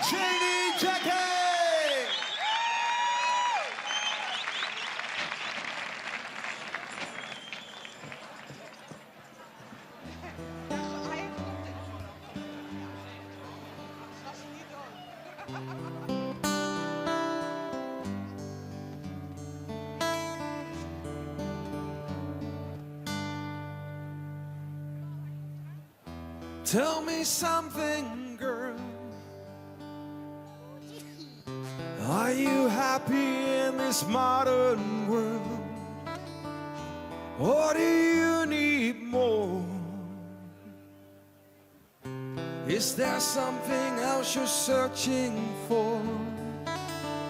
Janie Jackie! Tell me something, girl. Are you happy in this modern world? Or do you need more? Is there something else you're searching for?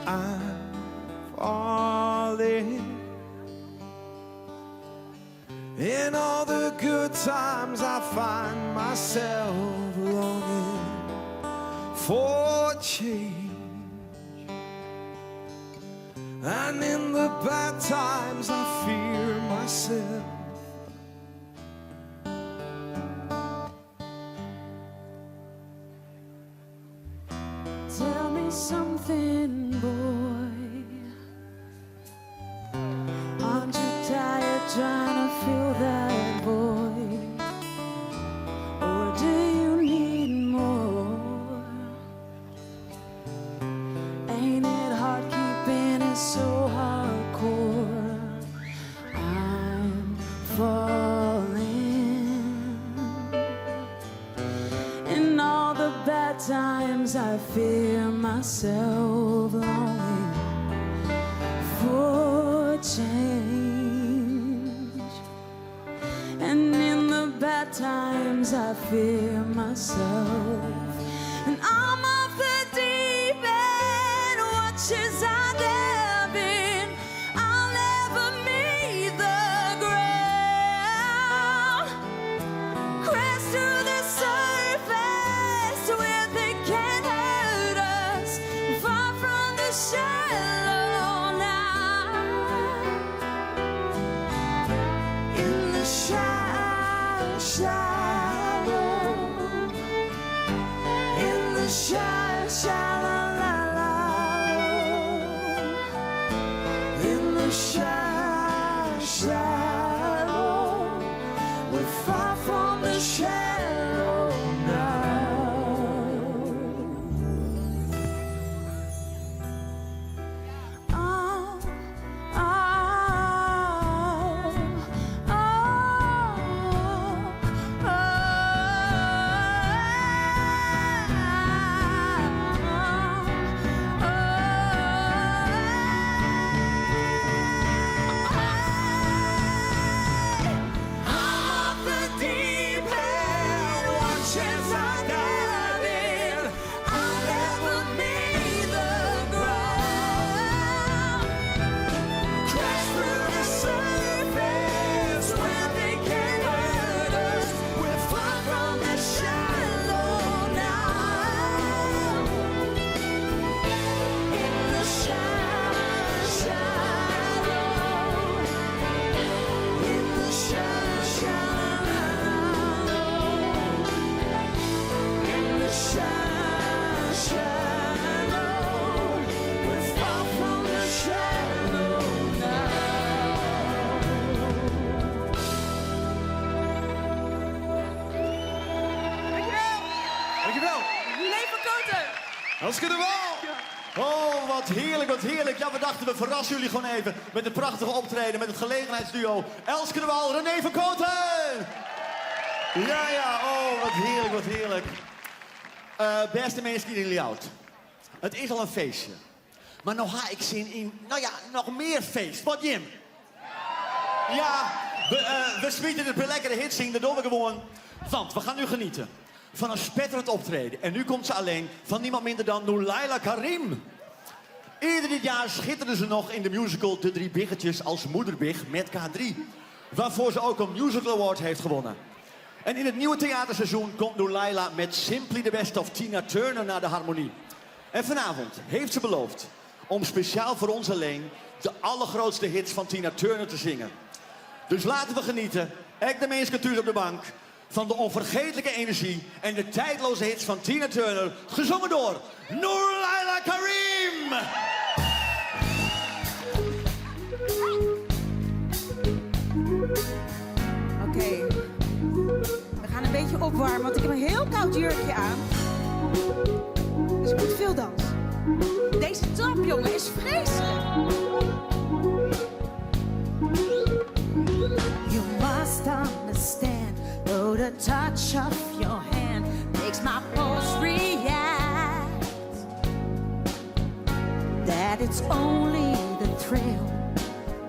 I'm falling. In all the good times I find myself longing for change. And in the bad times I fear myself. Tell me something, boy. Aren't you tired trying to fill that void? Or do you need more? Ain't it hard keeping it so hardcore? I'm falling. In all the bad times I fear myself longing for change. And in the bad times I fear myself. And I'm off the deep end, watches I dive in. I'll never meet the ground. Crash to the surface where they can't hurt us. Far from the shallow now. In the shallow. In the shallow. In the shallow. We're far from the shallow now. I'm off the deep end, watches I dive in. I'll never meet the ground. Crash through the surface where they can't hurt us. We're far from the shallow now. In the shallow. In the shallow. In the shallow. We're far from the shallow now. Dankjewel. Leven Koten! Elske de Waal. Oh, wat heerlijk, wat heerlijk. Ja, we dachten we verrassen jullie gewoon even met een prachtige optreden met het gelegenheidsduo Elske de Waal, René van Koten. Ja, oh, wat heerlijk, wat heerlijk. Beste mensen die jullie oud. Het is al een feestje. Maar nou ga ik zin in, nou ja, nog meer feest. Wat, Jim? Ja, we smieten het per lekkere hits in, dat doen we gewoon. Want we gaan nu genieten van een spetterend optreden. En nu komt ze alleen van niemand minder dan Noulayla Karim. Eerder dit jaar schitterde ze nog in de musical De Drie Biggetjes als moederbig met K3. Waarvoor ze ook een Musical Award heeft gewonnen. En in het nieuwe theaterseizoen komt Noulayla met Simply the Best of Tina Turner naar de Harmonie. En vanavond heeft ze beloofd om speciaal voor ons alleen de allergrootste hits van Tina Turner te zingen. Dus laten we genieten. Ik de mensen thuis op de bank. van de onvergetelijke energie en de tijdloze hits van Tina Turner, gezongen door Noor Laila Karim. Oké. We gaan een beetje opwarmen, want ik heb een heel koud jurkje aan. Dus ik moet veel dansen. Deze trap, jongen, is vreselijk. You must understand, though the touch of your hand makes my pulse react, that it's only the thrill,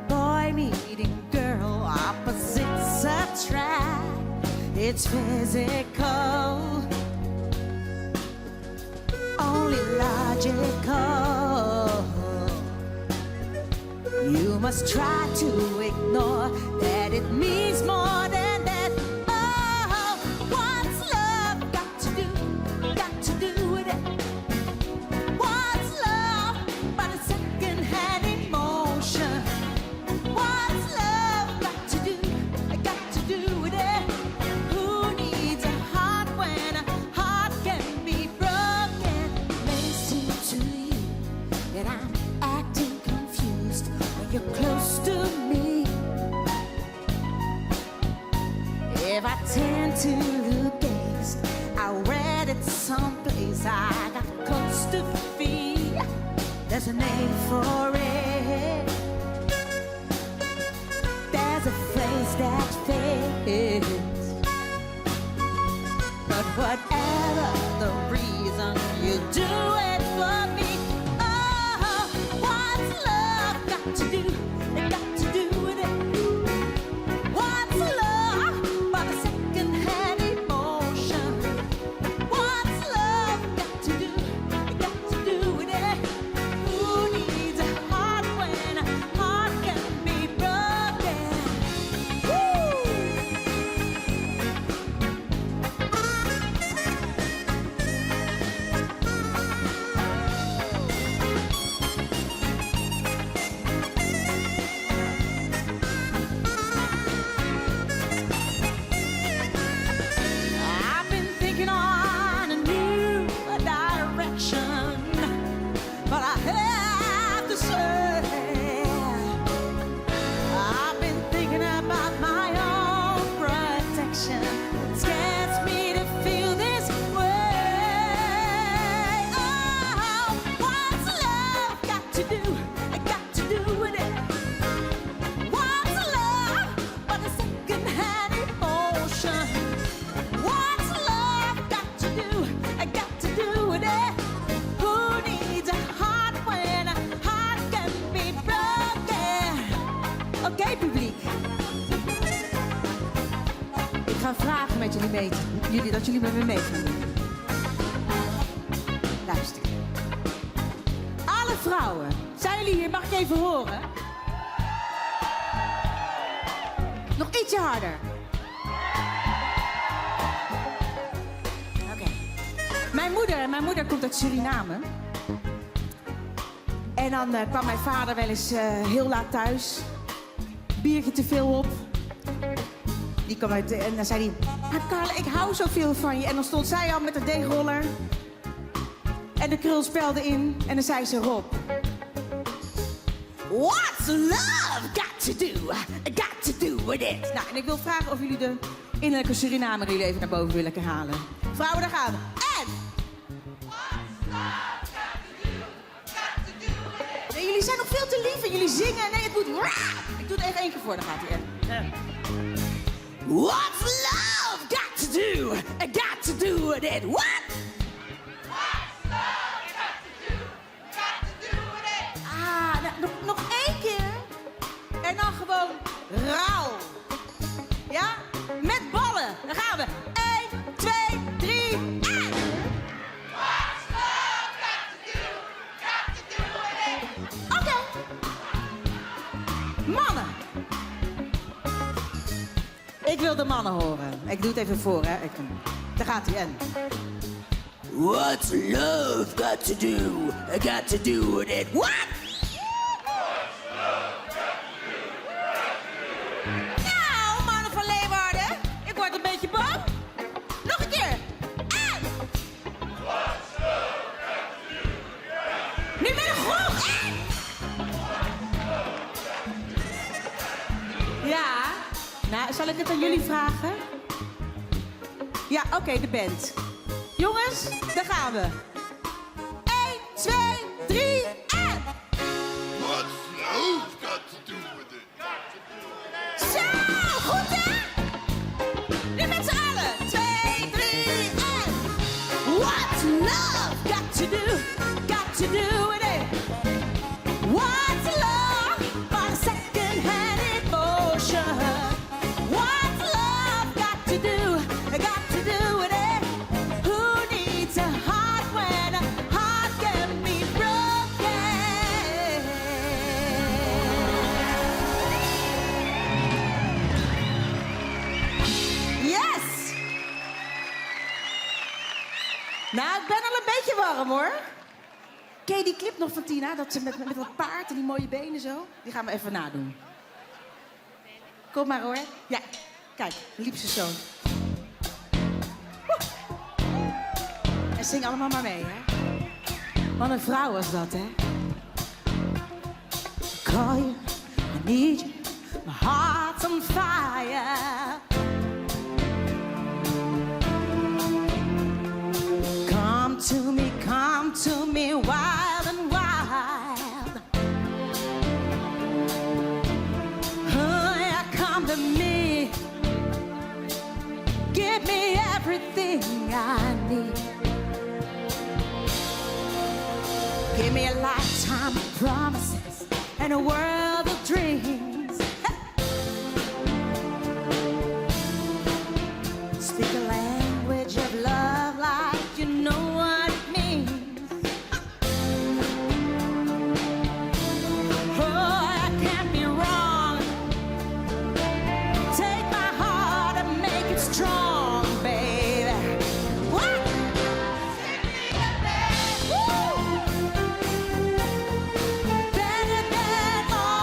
boy meeting girl, opposites attract. It's physical, only logical. You must try to ignore that it means more than that. Oh, what's love got to do with it? What's love but a second-hand emotion? What's love got to do with it? Who needs a heart when a heart can be broken? May seem to you that I'm acting confused when you're close to me. If I tend to gaze, I read it someplace. I got close to feet. There's a name for it. There's a phrase that fits. But whatever the reason, you do it for me. Oh, what's love got to do? It got to do with it. What's love but a second-hand emotion? What's love got to do? It got to do with it. Who needs a heart when a heart can be broken? Woo! I've been thinking on a new direction, but I have to say, I've been thinking about my own protection. It scares me to feel this way. Oh, what's love got to do? It got to do with it. What's love but a second-hand emotion? What's love got to do? I got to do with it. Who needs a heart when a heart can be broken? Oké, publiek. Ik ga vragen met jullie mee. Dat jullie met me mee gaan doen. Luister. Alle vrouwen, zijn jullie hier? Mag ik even horen? Nog ietsje harder. Oké. Mijn moeder komt uit Suriname. En dan kwam mijn vader wel eens heel laat thuis. Biertje te veel op. Die kwam uit en dan zei hij... "Maar Carla, ik hou zoveel van je." En dan stond zij al met de deegroller. En de krulspelden in. En dan zei ze: "Rob, what's love got to do? Got to do with it." Nou, en ik wil vragen of jullie de innerlijke Surinamer jullie even naar boven willen gaan halen. Vrouwen, daar gaan we. En... Nee, jullie zijn nog veel te lief en jullie zingen. Nee, het moet... Ik doe het even één keer voor, dan gaat hij. What's love got to do? Got to do with it. What? What's love got to do? Got to do with it. Ah, nou, nog één keer. En dan gewoon rauw. Ja? Met ballen. Dan gaan we. 1, 2, 3 en... What's love got to do? Got to do with it. Oké. Mannen. Ik wil de mannen horen. Ik doe het even voor, hè. Daar gaat hij in. What's love got to do? Got to do with it. What? Nou, mannen van Leeuwarden. Ik word een beetje bang. Nou, zal ik het aan jullie vragen? Ja, oké, de band. Jongens, daar gaan we. 1, 2, 3 en... What's love got to do with it? Zo, goed hè? Nu met z'n allen. 2, 3 en... What's love got to do with it? What's love but a second-hand emotion? What's love got to do with it? Who needs a heart when a heart can be broken? Yes! Nou, ik ben al een beetje warm hoor. Ken je die clip nog van Tina? Dat ze met dat paard en die mooie benen zo? Die gaan we even nadoen. Kom maar hoor. Ja, kijk, liep ze zo. Woe. En zing allemaal maar mee, hè. Wat een vrouw was dat, hè. I call you, I need you, my heart's on fire. Come to me, wild and wild. Oh, yeah, come to me. Give me everything I need. Give me a lifetime of promises and a world of dreams. Speak a language of love like you know what it means. Oh, I can't be wrong. Take my heart and make it strong, baby. What? Woo! Better than all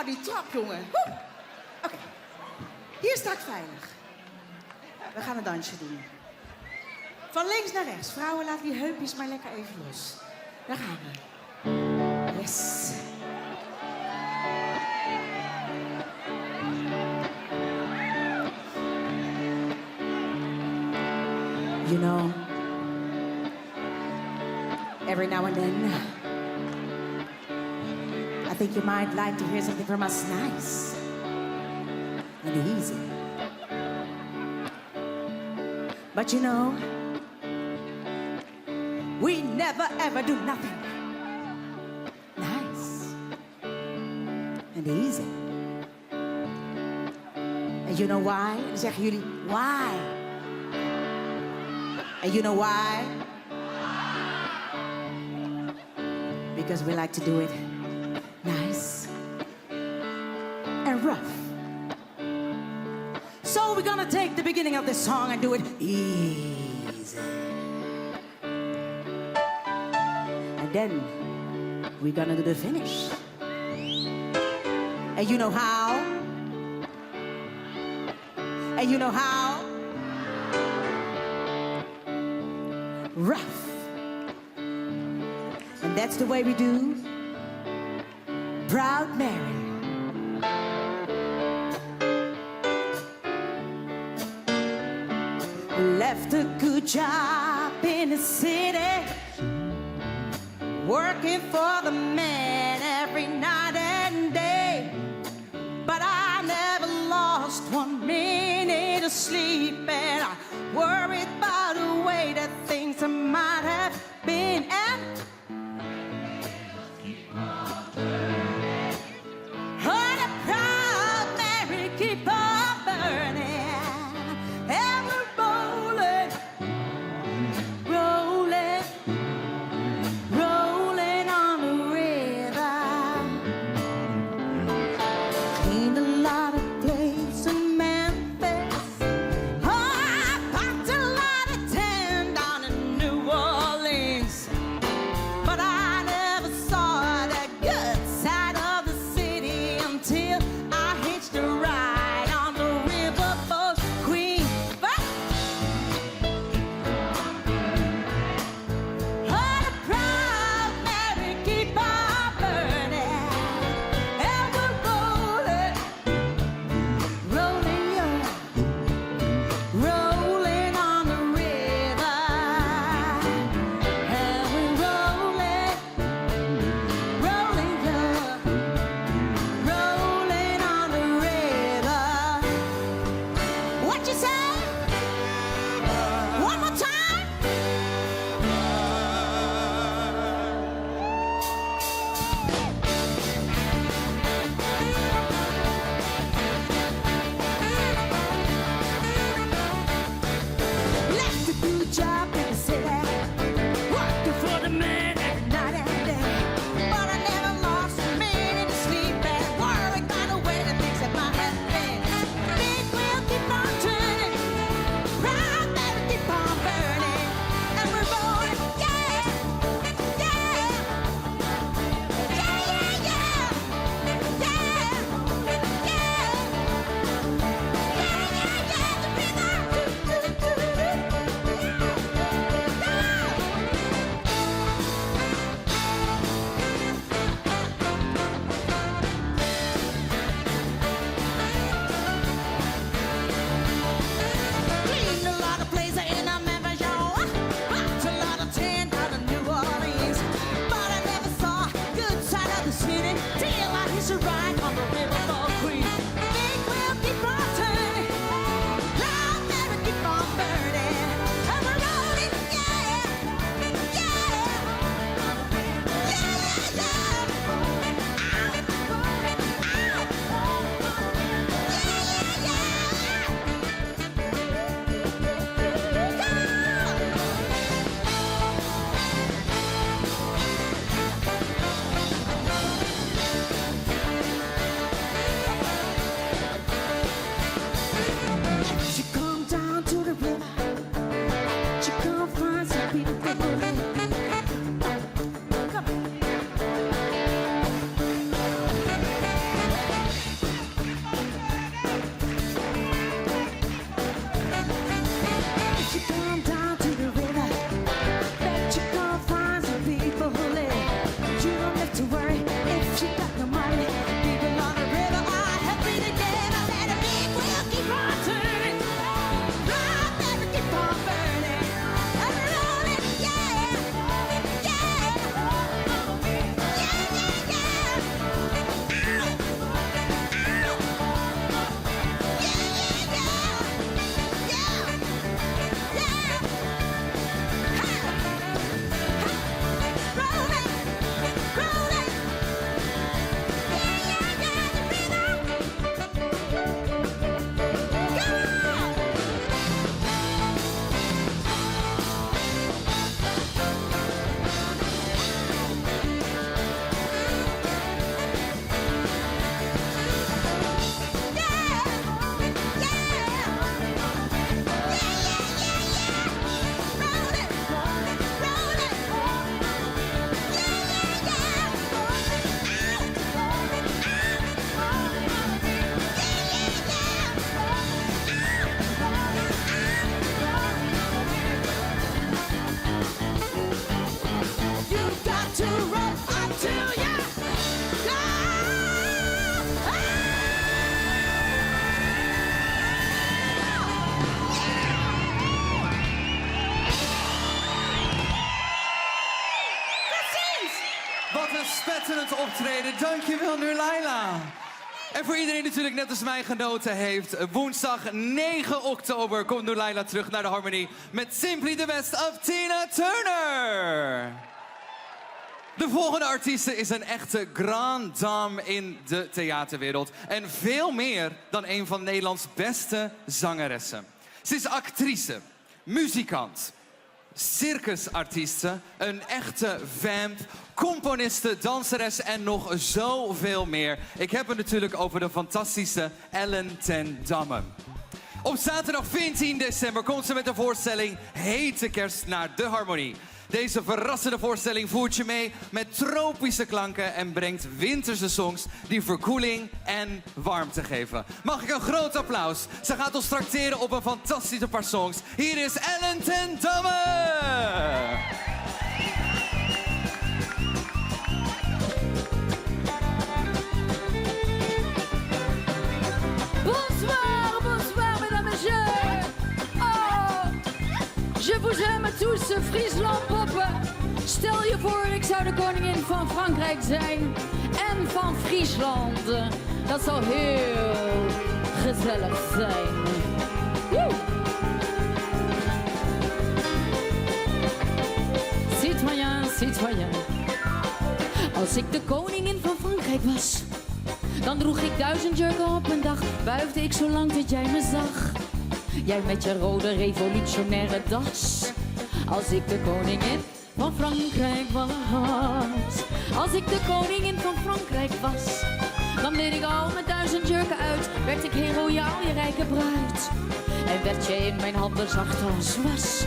maar die trap, jongen. Woe. Oké. Hier sta ik veilig. We gaan een dansje doen. Van links naar rechts. Vrouwen, laat die heupjes maar lekker even los. Daar gaan we. Yes. You know, every now and then, I think you might like to hear something from us nice and easy. But you know, we never ever do nothing nice and easy. And you know why? Dan zeggen jullie, why? And you know why? Because we like to do it nice and rough. So we're gonna take the beginning of this song and do it easy. And then we're gonna do the finish. And you know how? And you know how? Rough. And that's the way we do Proud Mary. Left a good job in the city, working for the man every night and day. But I never lost 1 minute of sleep, and I worried about the way that things might have been. And oh, the Proud Mary keep on burning, and we're rolling, rolling, rolling on the red spetterend optreden. Dankjewel, Nurlaila. En voor iedereen die natuurlijk net als mij genoten heeft, woensdag 9 oktober komt Nurlaila terug naar de Harmonie met Simply the Best of Tina Turner. De volgende artieste is een echte grande dame in de theaterwereld. En veel meer dan een van Nederlands beste zangeressen. Ze is actrice, muzikant, circusartieste, een echte vamp, componiste, danseres en nog zoveel meer. Ik heb het natuurlijk over de fantastische Ellen ten Damme. Op zaterdag 14 december komt ze met de voorstelling Hete Kerst naar de Harmonie. Deze verrassende voorstelling voert je mee met tropische klanken en brengt winterse songs die verkoeling en warmte geven. Mag ik een groot applaus? Ze gaat ons trakteren op een fantastische paar songs. Hier is Ellen ten Damme! Bonsoir, bonsoir, mesdames et messieurs. Oh, je vous aime tous, Friesland poppen. Stel je voor, ik zou de koningin van Frankrijk zijn en van Friesland. Dat zou heel gezellig zijn. Woe! Citoyen, citoyen. Als ik de koningin van Frankrijk was, dan droeg ik 1000 jurken op een dag. Wuifde ik zo lang dat jij me zag. Jij met je rode revolutionaire das. Als ik de koningin van Frankrijk was. Als ik de koningin van Frankrijk was, dan deed ik al met 1000 jurken uit. Werd ik heel royaal, je rijke bruid. En werd je in mijn handen zacht als was.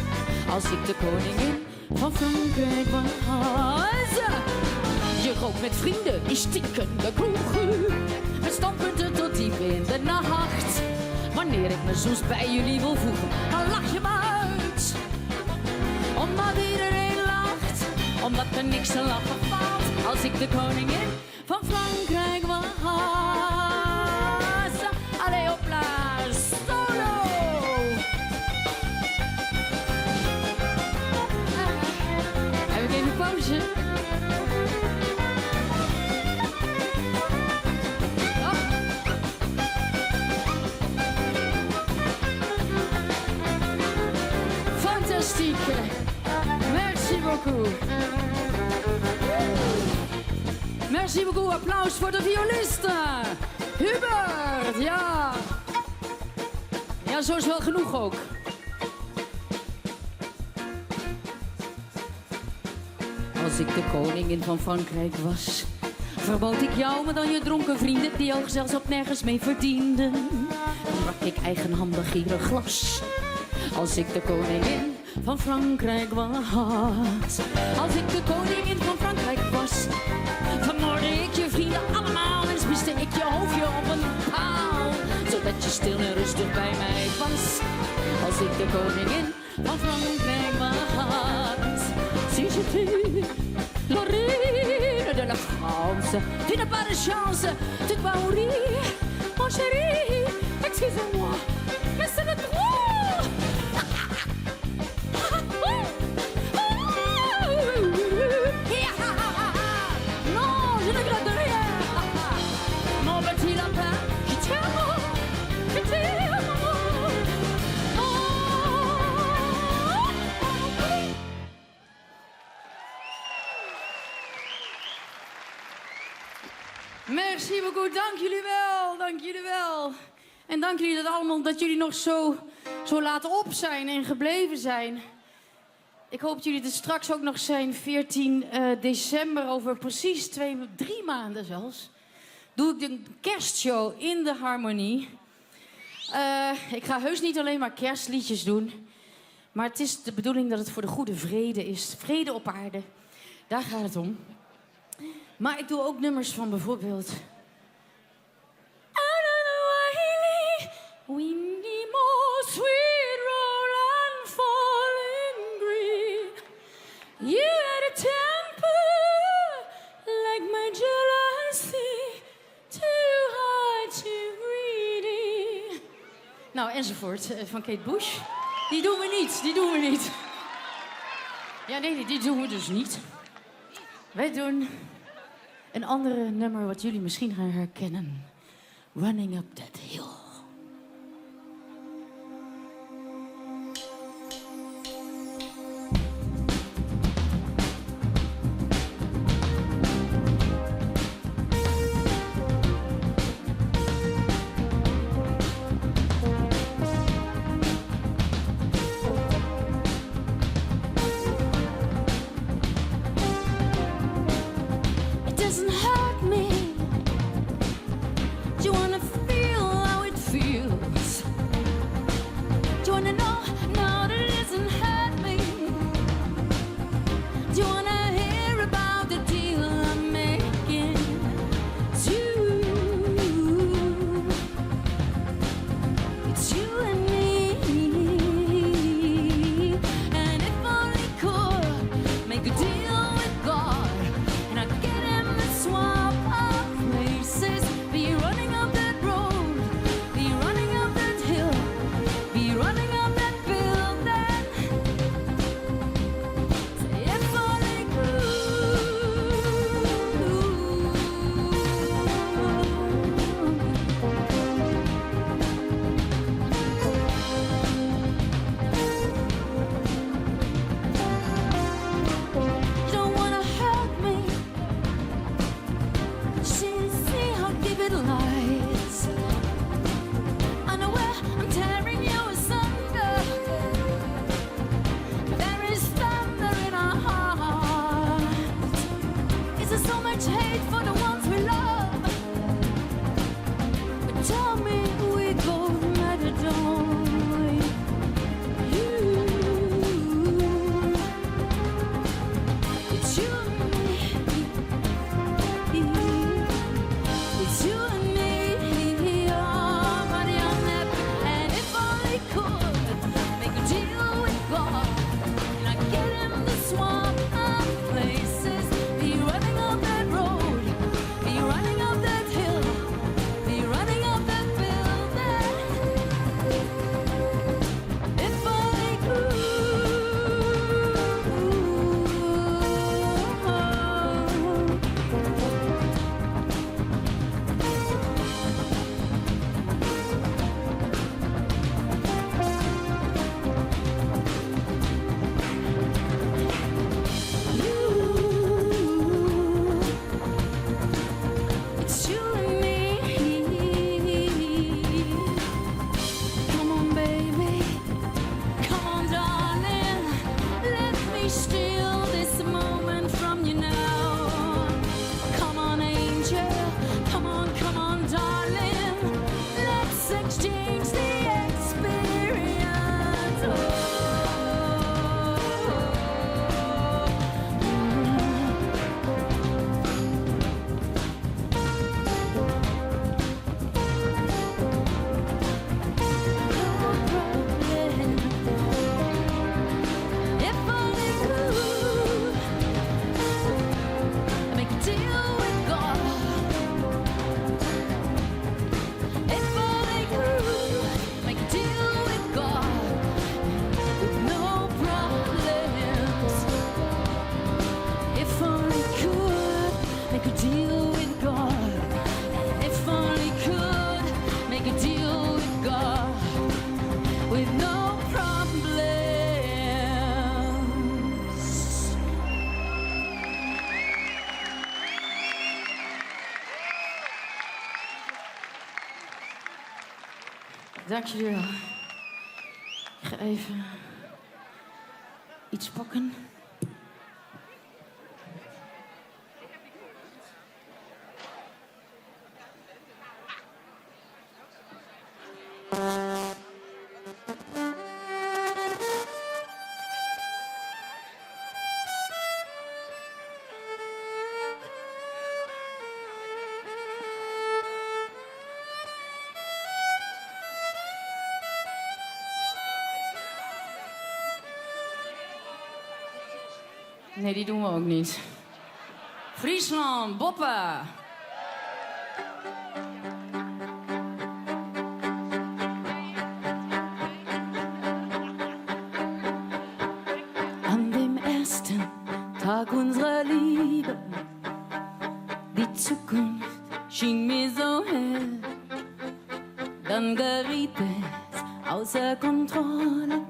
Als ik de koningin van Frankrijk was. Je rook met vrienden in stinkende kroegen. Met standpunten tot diep in de nacht. Wanneer ik me zoens bij jullie wil voegen, dan lach je me uit. Omdat iedereen lacht, omdat er niks te lachen valt. Als ik de koningin van Frankrijk was. Allez, hopla, solo! Heb ik even pauze? Fantastiek. Merci beaucoup. Merci beaucoup. Applaus voor de violisten. Hubert, ja. Ja, zo is wel genoeg ook. Als ik de koningin van Frankrijk was, verbood ik jou met al je dronken vrienden die jou zelfs op nergens mee verdienden. Dan brak ik eigenhandig hier een glas. Als ik de koningin van Frankrijk was. Als ik de koningin van Frankrijk was, vermoordde ik je vrienden allemaal en spiste ik je hoofdje op een paal, zodat je stil en rustig bij mij was. Als ik de koningin van Frankrijk was. Si je suis la reine de la France, tu n'as pas de chance, tu dois mourir, mon chéri, excusez-moi, mais c'est le droit. Non, je ne regrette rien. Mon petit lapin, je t'aime, je t'aime. Merci beaucoup, dank jullie wel, dank jullie wel. En dank jullie dat allemaal, dat jullie nog zo laat op zijn en gebleven zijn. Ik hoop dat jullie er straks ook nog zijn, 14 december, over precies 3 maanden zelfs. Doe ik de kerstshow in de Harmonie. Ik ga heus niet alleen maar kerstliedjes doen. Maar het is de bedoeling dat het voor de goede vrede is. Vrede op aarde, daar gaat het om. Maar ik doe ook nummers van bijvoorbeeld... Windy moss, sweet Roland, falling green. You had a temper like my jealousy, too hard, too greedy. Nou, enzovoort, van Kate Bush. Die doen we niet. Ja, nee, die doen we dus niet. Wij doen Een andere nummer wat jullie misschien gaan herkennen. Running Up That Hill. Dank jullie wel. Ik ga even iets pakken. Nee, die doen we ook niet. Friesland, boppen. An dem ersten Tag unserer Liebe Die Zukunft schien mir so hell, dann geriet es außer Kontrolle.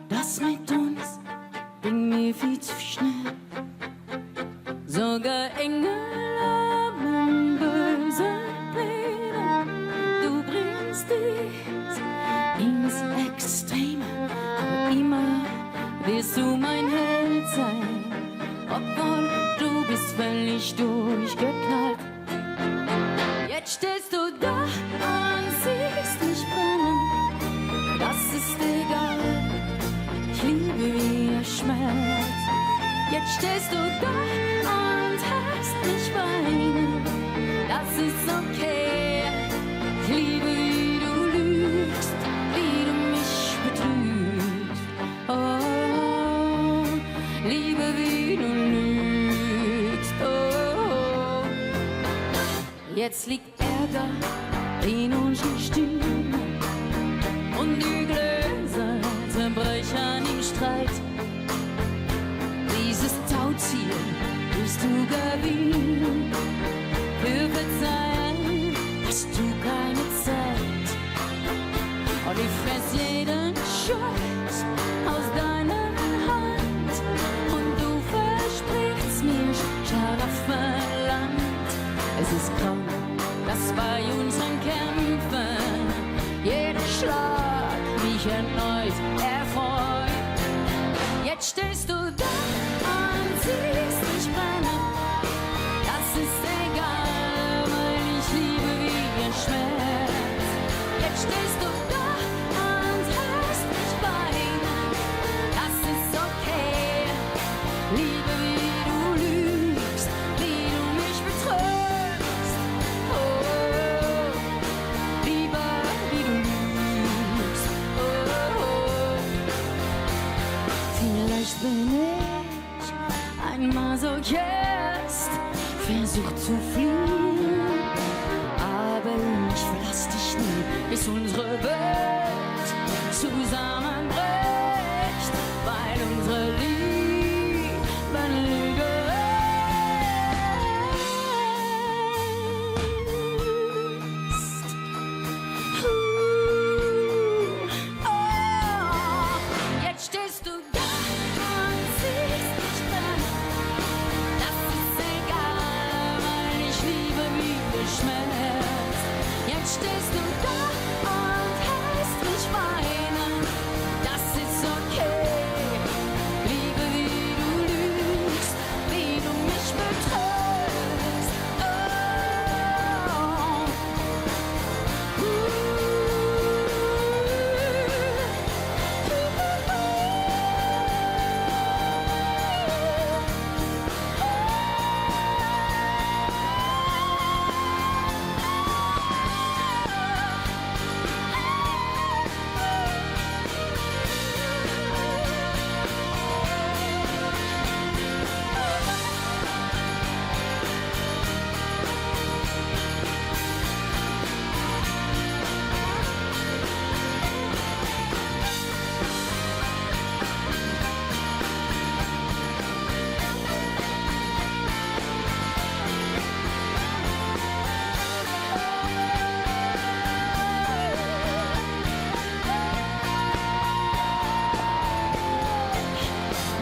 Das mit uns ging mir viel zu schnell. Sogar Engel haben böse Pläne. Du bringst dies ins Extreme, aber immer wirst du mein Held sein. Obwohl du bist völlig durchgeknallt. Jetzt stehst du da und siehst mich brennen. Das ist egal, ich liebe wie er schmerzt. Jetzt stehst du da und hörst mich weinen. Das ist okay, ich liebe wie du lügst, wie du mich betrügst. Oh, liebe wie du lügst. Oh, jetzt liegt Ärger in unseren Stühlen und die Gläser zerbrechen im Streit. Dieses Tauziel willst du gewinnen. Für Verzeihen hast du keine Zeit. Und ich fress jeden Scheiß aus deiner Hand. Und du versprichst mir Schlaraffenland. Es ist krank, dass bei unseren Kämpfen jeder Schlag mich erneut erfreut. Jetzt stehst du da und siehst mich brennen. Das ist egal, weil ich liebe wie ihr Schmerz. Jetzt stehst du da und hörst mich weinen. Das ist okay, liebe wie du lügst, wie du mich betrügst. Oh, liebe wie du lügst. Oh, vielleicht bin ich ein Masochist, versucht zu fliehen, aber ich verlass dich nie, bis unsere Welt zusammenbricht, weil unsere Liebe Lüge ist. Oh, jetzt stehst du da und siehst mich brennen. Das ist egal, weil ich liebe wie der Schmerz. Jetzt stehst du da und hörst mich weinen. Das ist okay, liebe wie du lügst, wie du mich betrügst.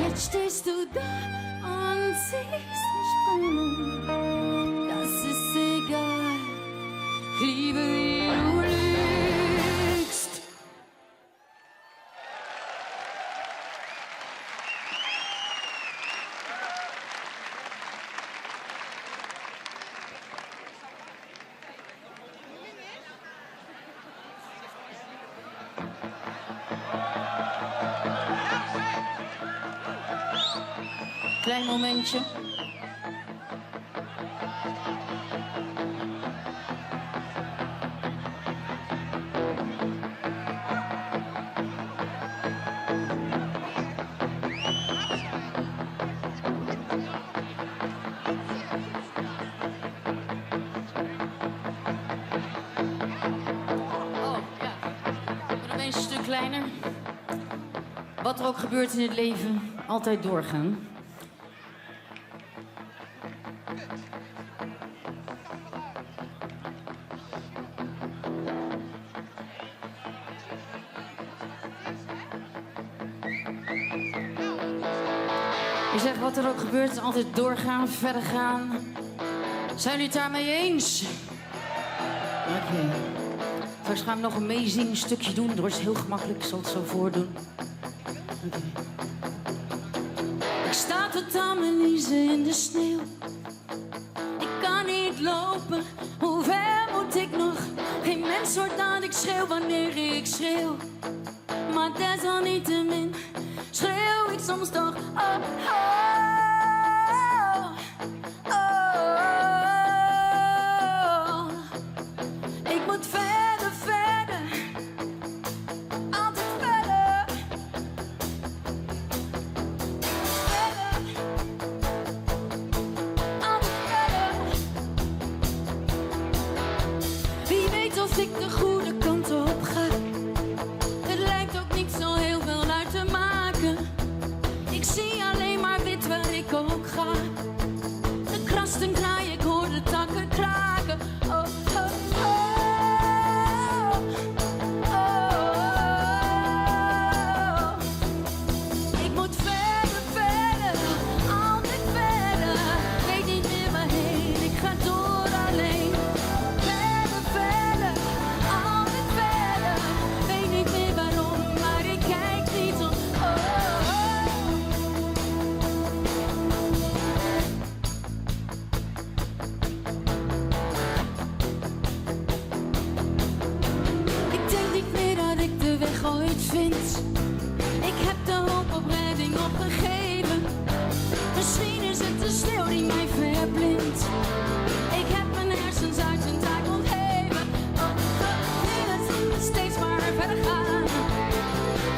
Jetzt stehst du da und siehst mich brennen. Das ist egal, ich liebe wie du lügst. Klein momentje. Een stuk kleiner. Wat er ook gebeurt in het leven, altijd doorgaan. wat er ook gebeurt, altijd doorgaan, verder gaan. Zijn jullie het daarmee eens? Oké. Straks gaan we nog een meezing stukje doen. Dat wordt heel gemakkelijk, ik zal het zo voordoen. Oké. Ik sta tot aan mijn niezen in de sneeuw. Ik kan niet lopen, hoe ver moet ik nog? Geen mens hoort dat ik schreeuw wanneer ik schreeuw. Maar desalniettemin schreeuw ik soms toch. Oh, oh, oh. Ik moet verder, verder. Altijd verder. Verder. Altijd verder. Wie weet of ik de goede kant op ga. Het lijkt ook niet zo heel veel uit te maken. Ik zie alleen maar wit waar ik ook ga. De krasten kraaien, ik hoor de takken kraken. Oh, oh, oh. Oh. Ik moet verder, verder, altijd verder. Weet niet meer waarheen, ik ga door alleen. Verder, verder, altijd verder. Weet niet meer waarom, maar ik kijk niet op. Oh, oh. Ik denk niet meer dat ik de weg ooit vind. Ik heb de hoop op redding opgegeven. Misschien is het de sneeuw die mij verblindt. Ik heb mijn hersens uit hun taak ontheven. Oh, het steeds maar verder gaan.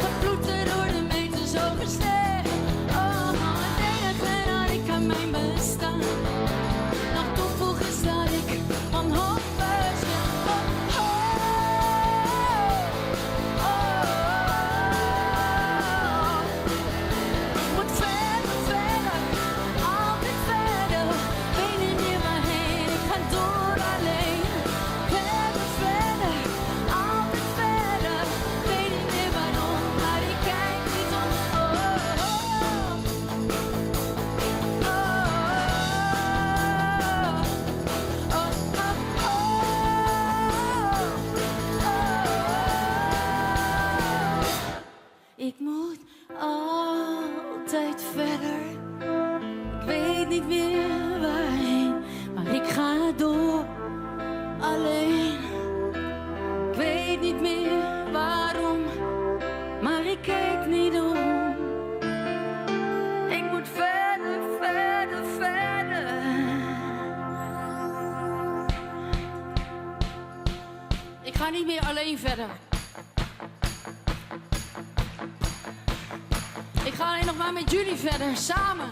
Geploeterd door de meters overstegen. Oh, het enige dat ik aan mijn bestaan nog toevoeg is dat ik wanhopig ben. Oh, oh, oh. Ik moet verder, verder, altijd verder. Weet niet meer waarheen, ik ga door alleen. Verder, verder, altijd verder. Weet niet meer waarom, maar ik kijk niet om. Oh, oh, oh. Oh, oh, oh. Ik moet altijd verder. Ik weet niet meer waarheen, maar ik ga door alleen. Ik weet niet meer waarom, maar ik kijk niet om. Ik moet verder, verder, verder. Ik ga niet meer alleen verder. Ik ga alleen nog maar met jullie verder, samen.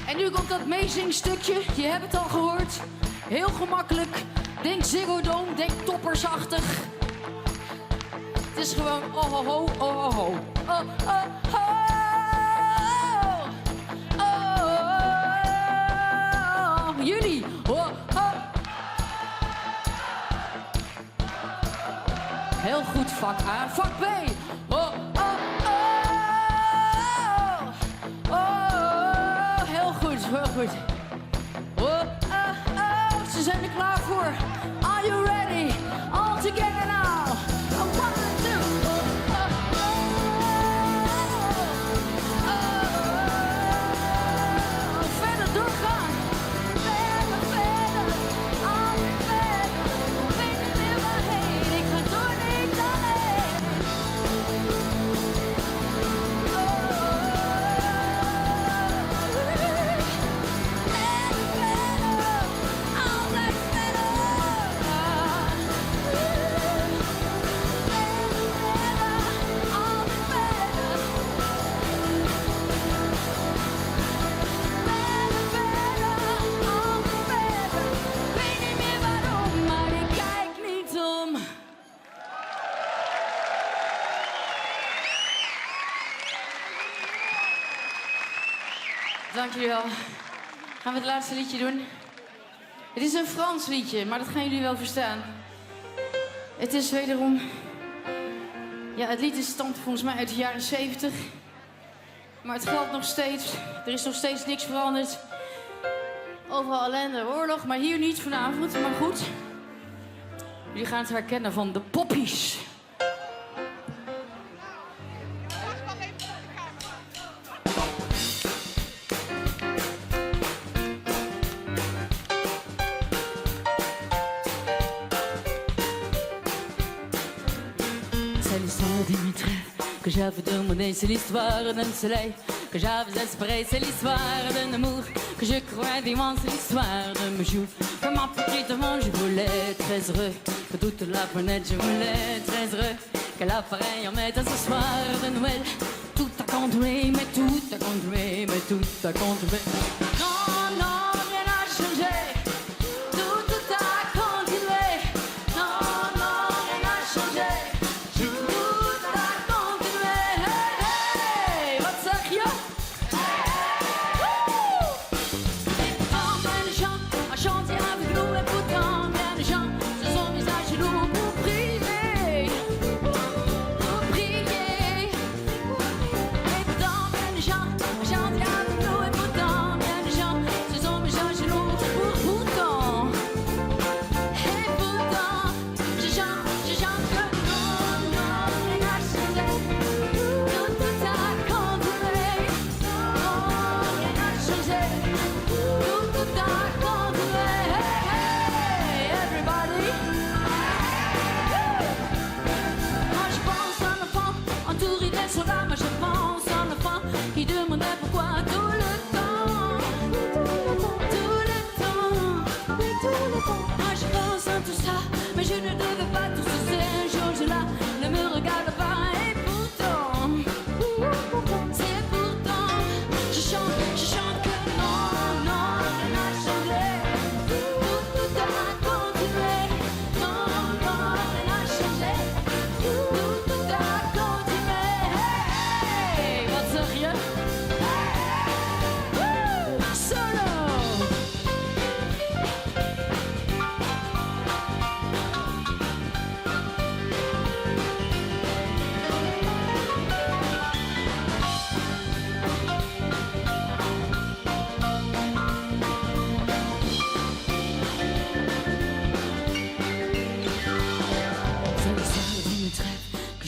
En nu komt dat meezingstukje, je hebt het al gehoord. Heel gemakkelijk, denk Ziggo Dome, denk toppersachtig. Het is gewoon oh ho ho, oh ho ho. Oh, oh, oh. Oh, oh. Jullie, oh, oh. Heel goed, vak A. Vak B. Oh, oh, oh. Oh, heel goed, heel goed. Oh, oh, oh. Ze zijn er klaar voor. Are you ready? All together now. One, two. Oh, oh, oh. Oh, verder doorgaan. Verder, verder. Altijd verder. Weet niet meer waarheen. Ik ga door, niet alleen. Weet niet meer waarom, maar ik kijk niet om. Dank jullie wel. Gaan we het laatste liedje doen? Het is een Frans liedje, maar dat gaan jullie wel verstaan. Het is wederom... Ja, het lied stamt volgens mij uit de jaren 70. Maar het geldt nog steeds. Er is nog steeds niks veranderd. Overal ellende, oorlog, maar hier niet vanavond. Maar goed, jullie gaan het herkennen van de poppies. C'est l'histoire d'une trêve que j'avais demandé, c'est l'histoire d'un soleil que j'avais espéré, c'est l'histoire d'un amour que je croyais vivant, c'est l'histoire de mes jours. Comme un petit enfant, je voulais être très heureux, que toute la planète, je voulais être très heureux, que l'appareil en mette à ce soir de Noël. Tout a continué, mais tout a continué, mais tout a continué. Non, non, rien n'a changé. Tout a continué. Non, non, rien n'a changé.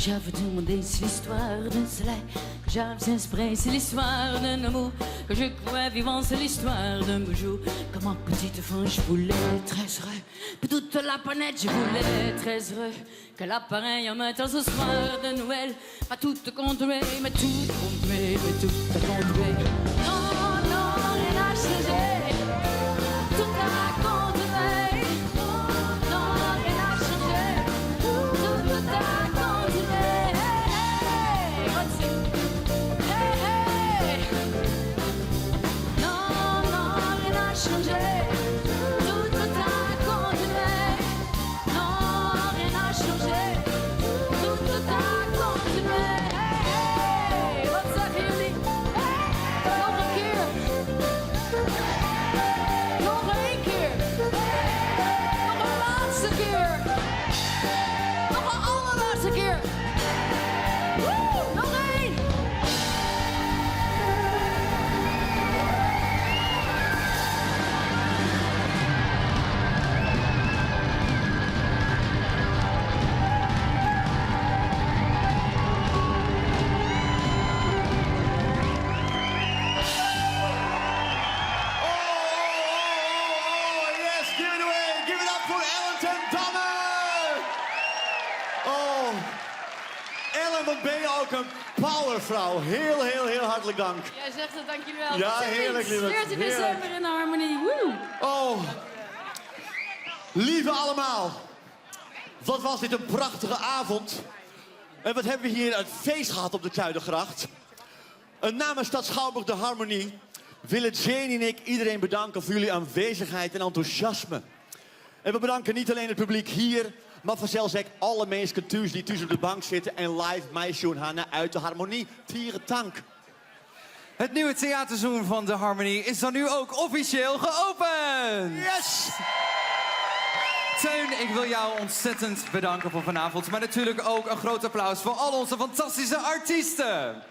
J'avais demandé, c'est l'histoire d'un soleil que j'avais inspiré, c'est l'histoire d'un amour que je croyais vivant, c'est l'histoire d'un beau jour. Comme un petit enfant, je voulais être très heureux. Pour toute la planète, je voulais être très heureux. Que l'appareil en mettant ce soir de Noël, pas tout a continué, mais tout a continué, mais tout a continué. Non, non, rien n'a changé. Tout a continué. Non, rien n'a changé. Tout a continué. Wat ben je ook een powervrouw. Heel, heel, heel hartelijk dank. Jij zegt het, dank jullie wel. Ja, heerlijk, lieve. 14 december in de Harmonie. Woe! Oh, lieve allemaal. Wat was dit een prachtige avond. En wat hebben we hier een feest gehad op de Zuidergracht. Namens Stad Schouwburg de Harmonie willen Jane en ik iedereen bedanken voor jullie aanwezigheid en enthousiasme. En we bedanken niet alleen het publiek hier, maar vanzelfs ook alle mensen thuis die tussen op de bank zitten en live meisje en Hanna uit de Harmonie. Tieren dank. Het nieuwe theaterseizoen van de Harmonie is dan nu ook officieel geopend. Yes! Teun, ik wil jou ontzettend bedanken voor vanavond. Maar natuurlijk ook een groot applaus voor al onze fantastische artiesten.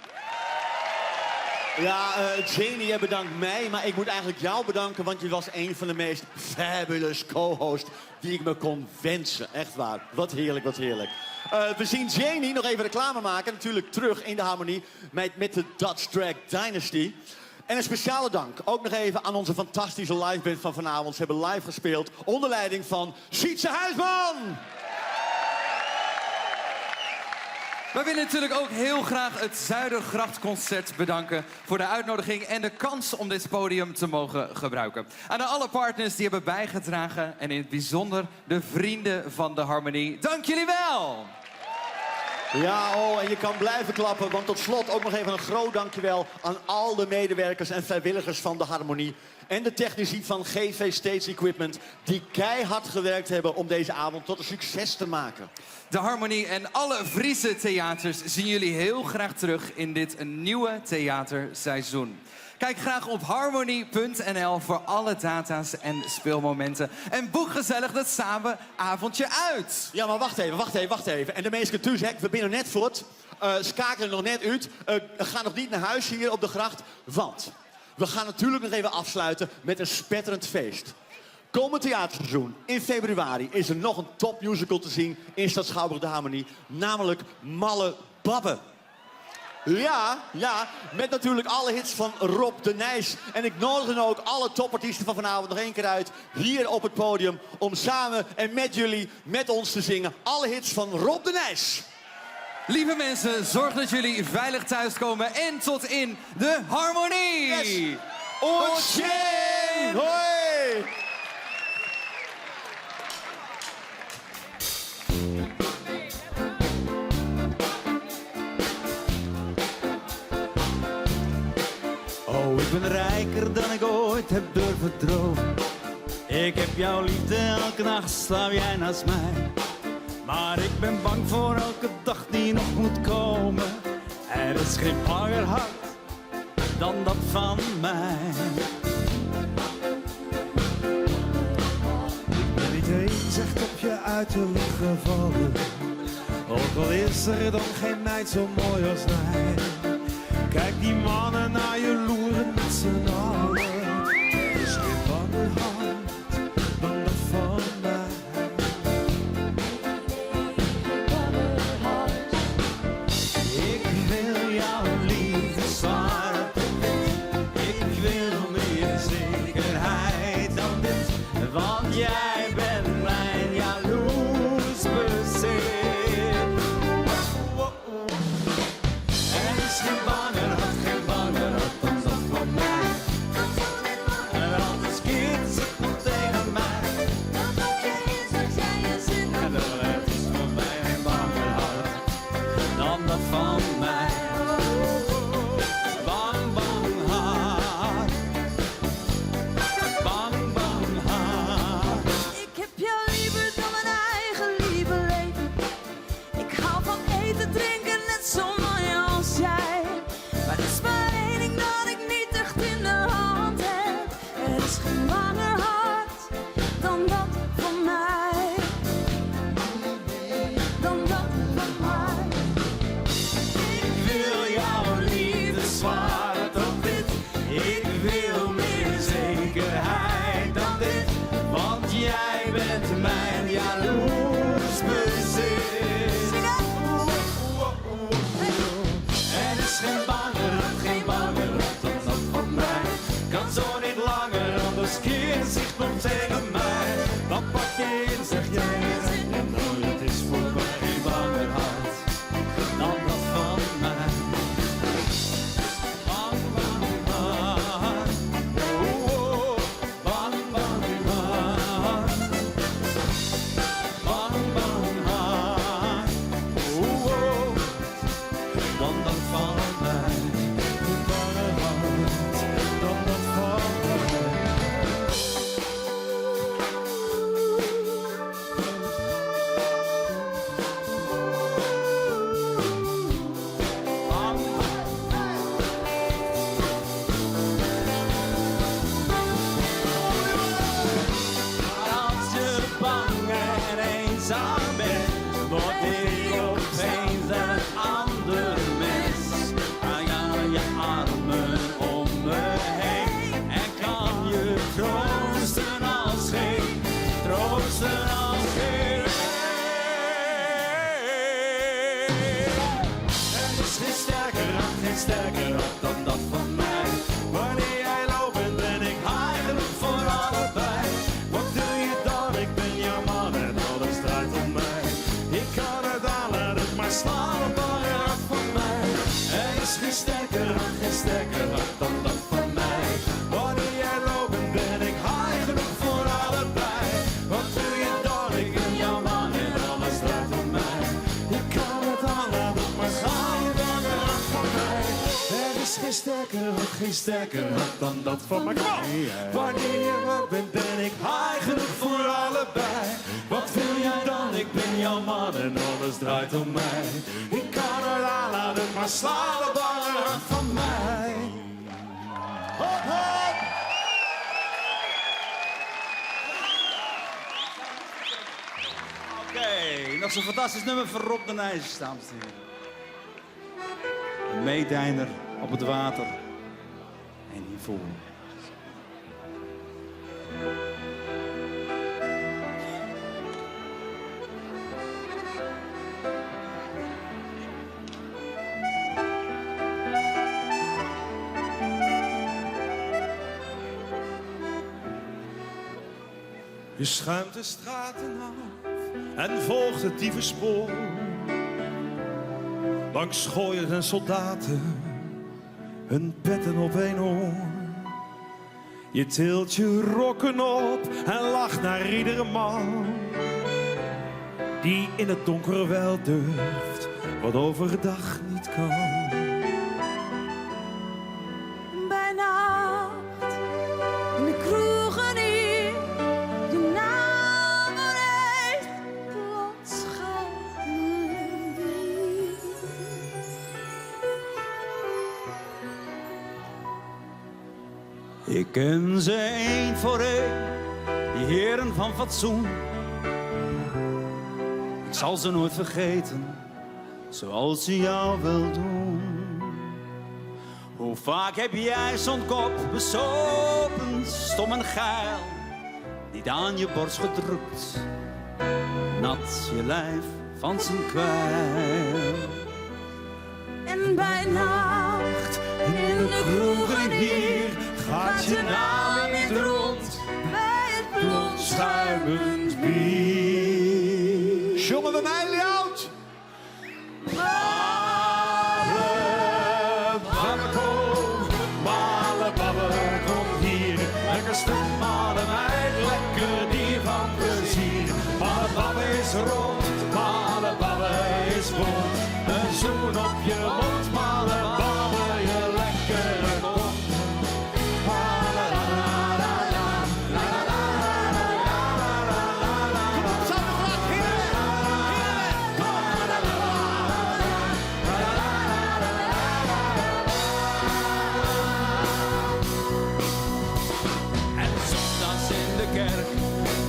Ja, Janie, bedankt mij, maar ik moet eigenlijk jou bedanken, want je was een van de meest fabulous co-hosts die ik me kon wensen. Echt waar. Wat heerlijk, wat heerlijk. We zien Janie nog even reclame maken, natuurlijk terug in de harmonie met de Dutch Drag Dynasty. En een speciale dank ook nog even aan onze fantastische liveband van vanavond. Ze hebben live gespeeld onder leiding van Sietse Huisman. We willen natuurlijk ook heel graag het Zuidergrachtconcert bedanken voor de uitnodiging en de kans om dit podium te mogen gebruiken. Aan alle partners die hebben bijgedragen en in het bijzonder de vrienden van de harmonie. Dank jullie wel! Ja, en je kan blijven klappen, want tot slot ook nog even een groot dankjewel aan al de medewerkers en vrijwilligers van de harmonie. En de technici van GV Stage Equipment die keihard gewerkt hebben om deze avond tot een succes te maken. De harmonie en alle Friese theaters zien jullie heel graag terug in dit nieuwe theaterseizoen. Kijk graag op harmonie.nl voor alle data's en speelmomenten. En boek gezellig dat samen avondje uit. Ja, maar wacht even. En de meeste toezegd, we binnen net voort. Schakelen nog net uit. Ga nog niet naar huis hier op de gracht. Want we gaan natuurlijk nog even afsluiten met een spetterend feest. Komend theaterseizoen in februari is er nog een topmusical te zien in Stad Schouwburg de Harmonie. Namelijk Malle Babbe. Ja, met natuurlijk alle hits van Rob de Nijs. En ik nodig dan ook alle topartiesten van vanavond nog één keer uit. Hier op het podium om samen en met jullie, met ons te zingen. Alle hits van Rob de Nijs. Lieve mensen, zorg dat jullie veilig thuiskomen en tot in de harmonie. Yes. Ontjen! Hoi! Oh, ik ben rijker dan ik ooit heb durven dromen. Ik heb jouw liefde, elke nacht slaap jij naast mij. Maar ik ben bang voor elke dag die nog moet komen. Er is geen banger hart dan dat van mij. Ik ben niet eens echt op je uiterlijk gevallen. Ook al is er dan geen meid zo mooi als mij. Kijk die mannen naar je loeren met z'n allen. Er is geen banger hart dan dat van mij. Ik wil jouw liefde zwaar. Ik wil meer zekerheid dan dit. Want jij bent mijn jaloers bezit. Er is geen banger hart dan lekker, wat geen sterker hart dan dat van mij. Wanneer je wat bent, ben ik high genoeg voor allebei. Wat wil jij dan? Ik ben jouw man en alles draait om mij. Ik kan het aan, laat het maar slaan, dat bange hart van mij. Hop, hop! Oké, nog zo'n fantastisch nummer van Rob de Nijs, dames en heren. Een meedijner op het water en hiervoor. Je schuimt de straten af en volgt het dievenspoor. Langs schooiers en soldaten, hun petten op één oor. Je tilt je rokken op en lacht naar iedere man die in het donkere wel durft, wat overdag niet kan. Bij nacht in de kroegen hier, je naam heeft plots Ik ken ze één voor één, die heren van fatsoen. Ik zal ze nooit vergeten, zoals ze jou wil doen. Hoe vaak heb jij zo'n kop besopen, stom en geil, niet aan je borst gedrukt, nat je lijf van zijn kwijl. En bij nacht in de kroegen hier gaat je naam niet rond bij het blond schuimend bier. Jongen bij mij, Ljout! Male babbe, kom hier. Lekker stuk, male meid, lekker dier van plezier. Male babbe is rond, male babbe is blond. Een zoen op je mond, male babbe, je lekkere kont.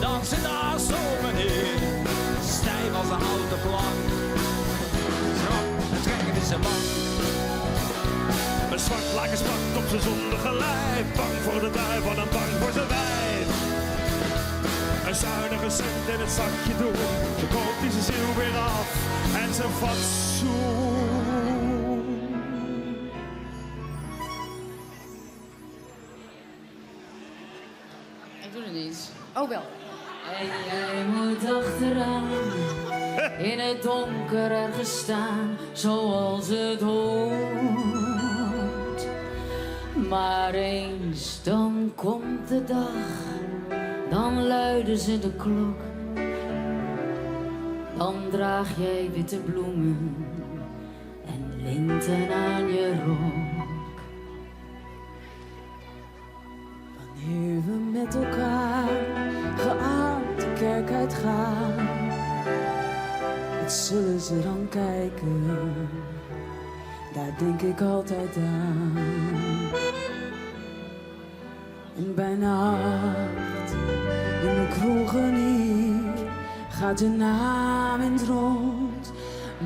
Dansen daar zo meneer, stijf als een houten plank. Schrap, het trekken is een man. Een zwart laken spakt op zijn zondige lijf, bang voor de duivel en bang voor zijn wijf. Een zuinige cent in het zakje doen, zo koopt hij zijn ziel weer af en zijn fatsoen. Ik doe het niet. Oh wel. En jij moet achteraan, in het donker ergens staan, zoals het hoort. Maar eens dan komt de dag, dan luiden ze de klok. Dan draag jij witte bloemen en linten aan je rok. Wanneer we met elkaar geaard de kerk uitgaan, wat zullen ze dan kijken? Daar denk ik altijd aan. En bij nacht in de kroegen hier gaat je naam in het rond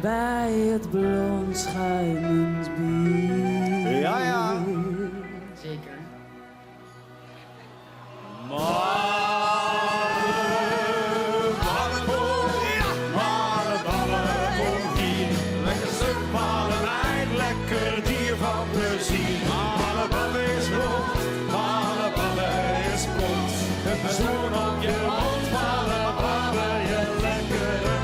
bij het blond schuimend bier. Ja, ja. Zeker. Lekker dier van plezier. Male babbe is rond, male babbe is blond. Een zoen op je mond, male babbe, je lekkere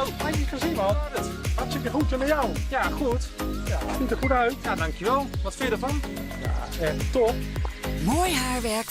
Hallo, fijn je gezien, man. Hartstikke goed, en met jou? Ja, goed. Ja, ziet er goed uit. Ja, dankjewel. Wat vind je ervan? Ja, echt top. Mooi haarwerk van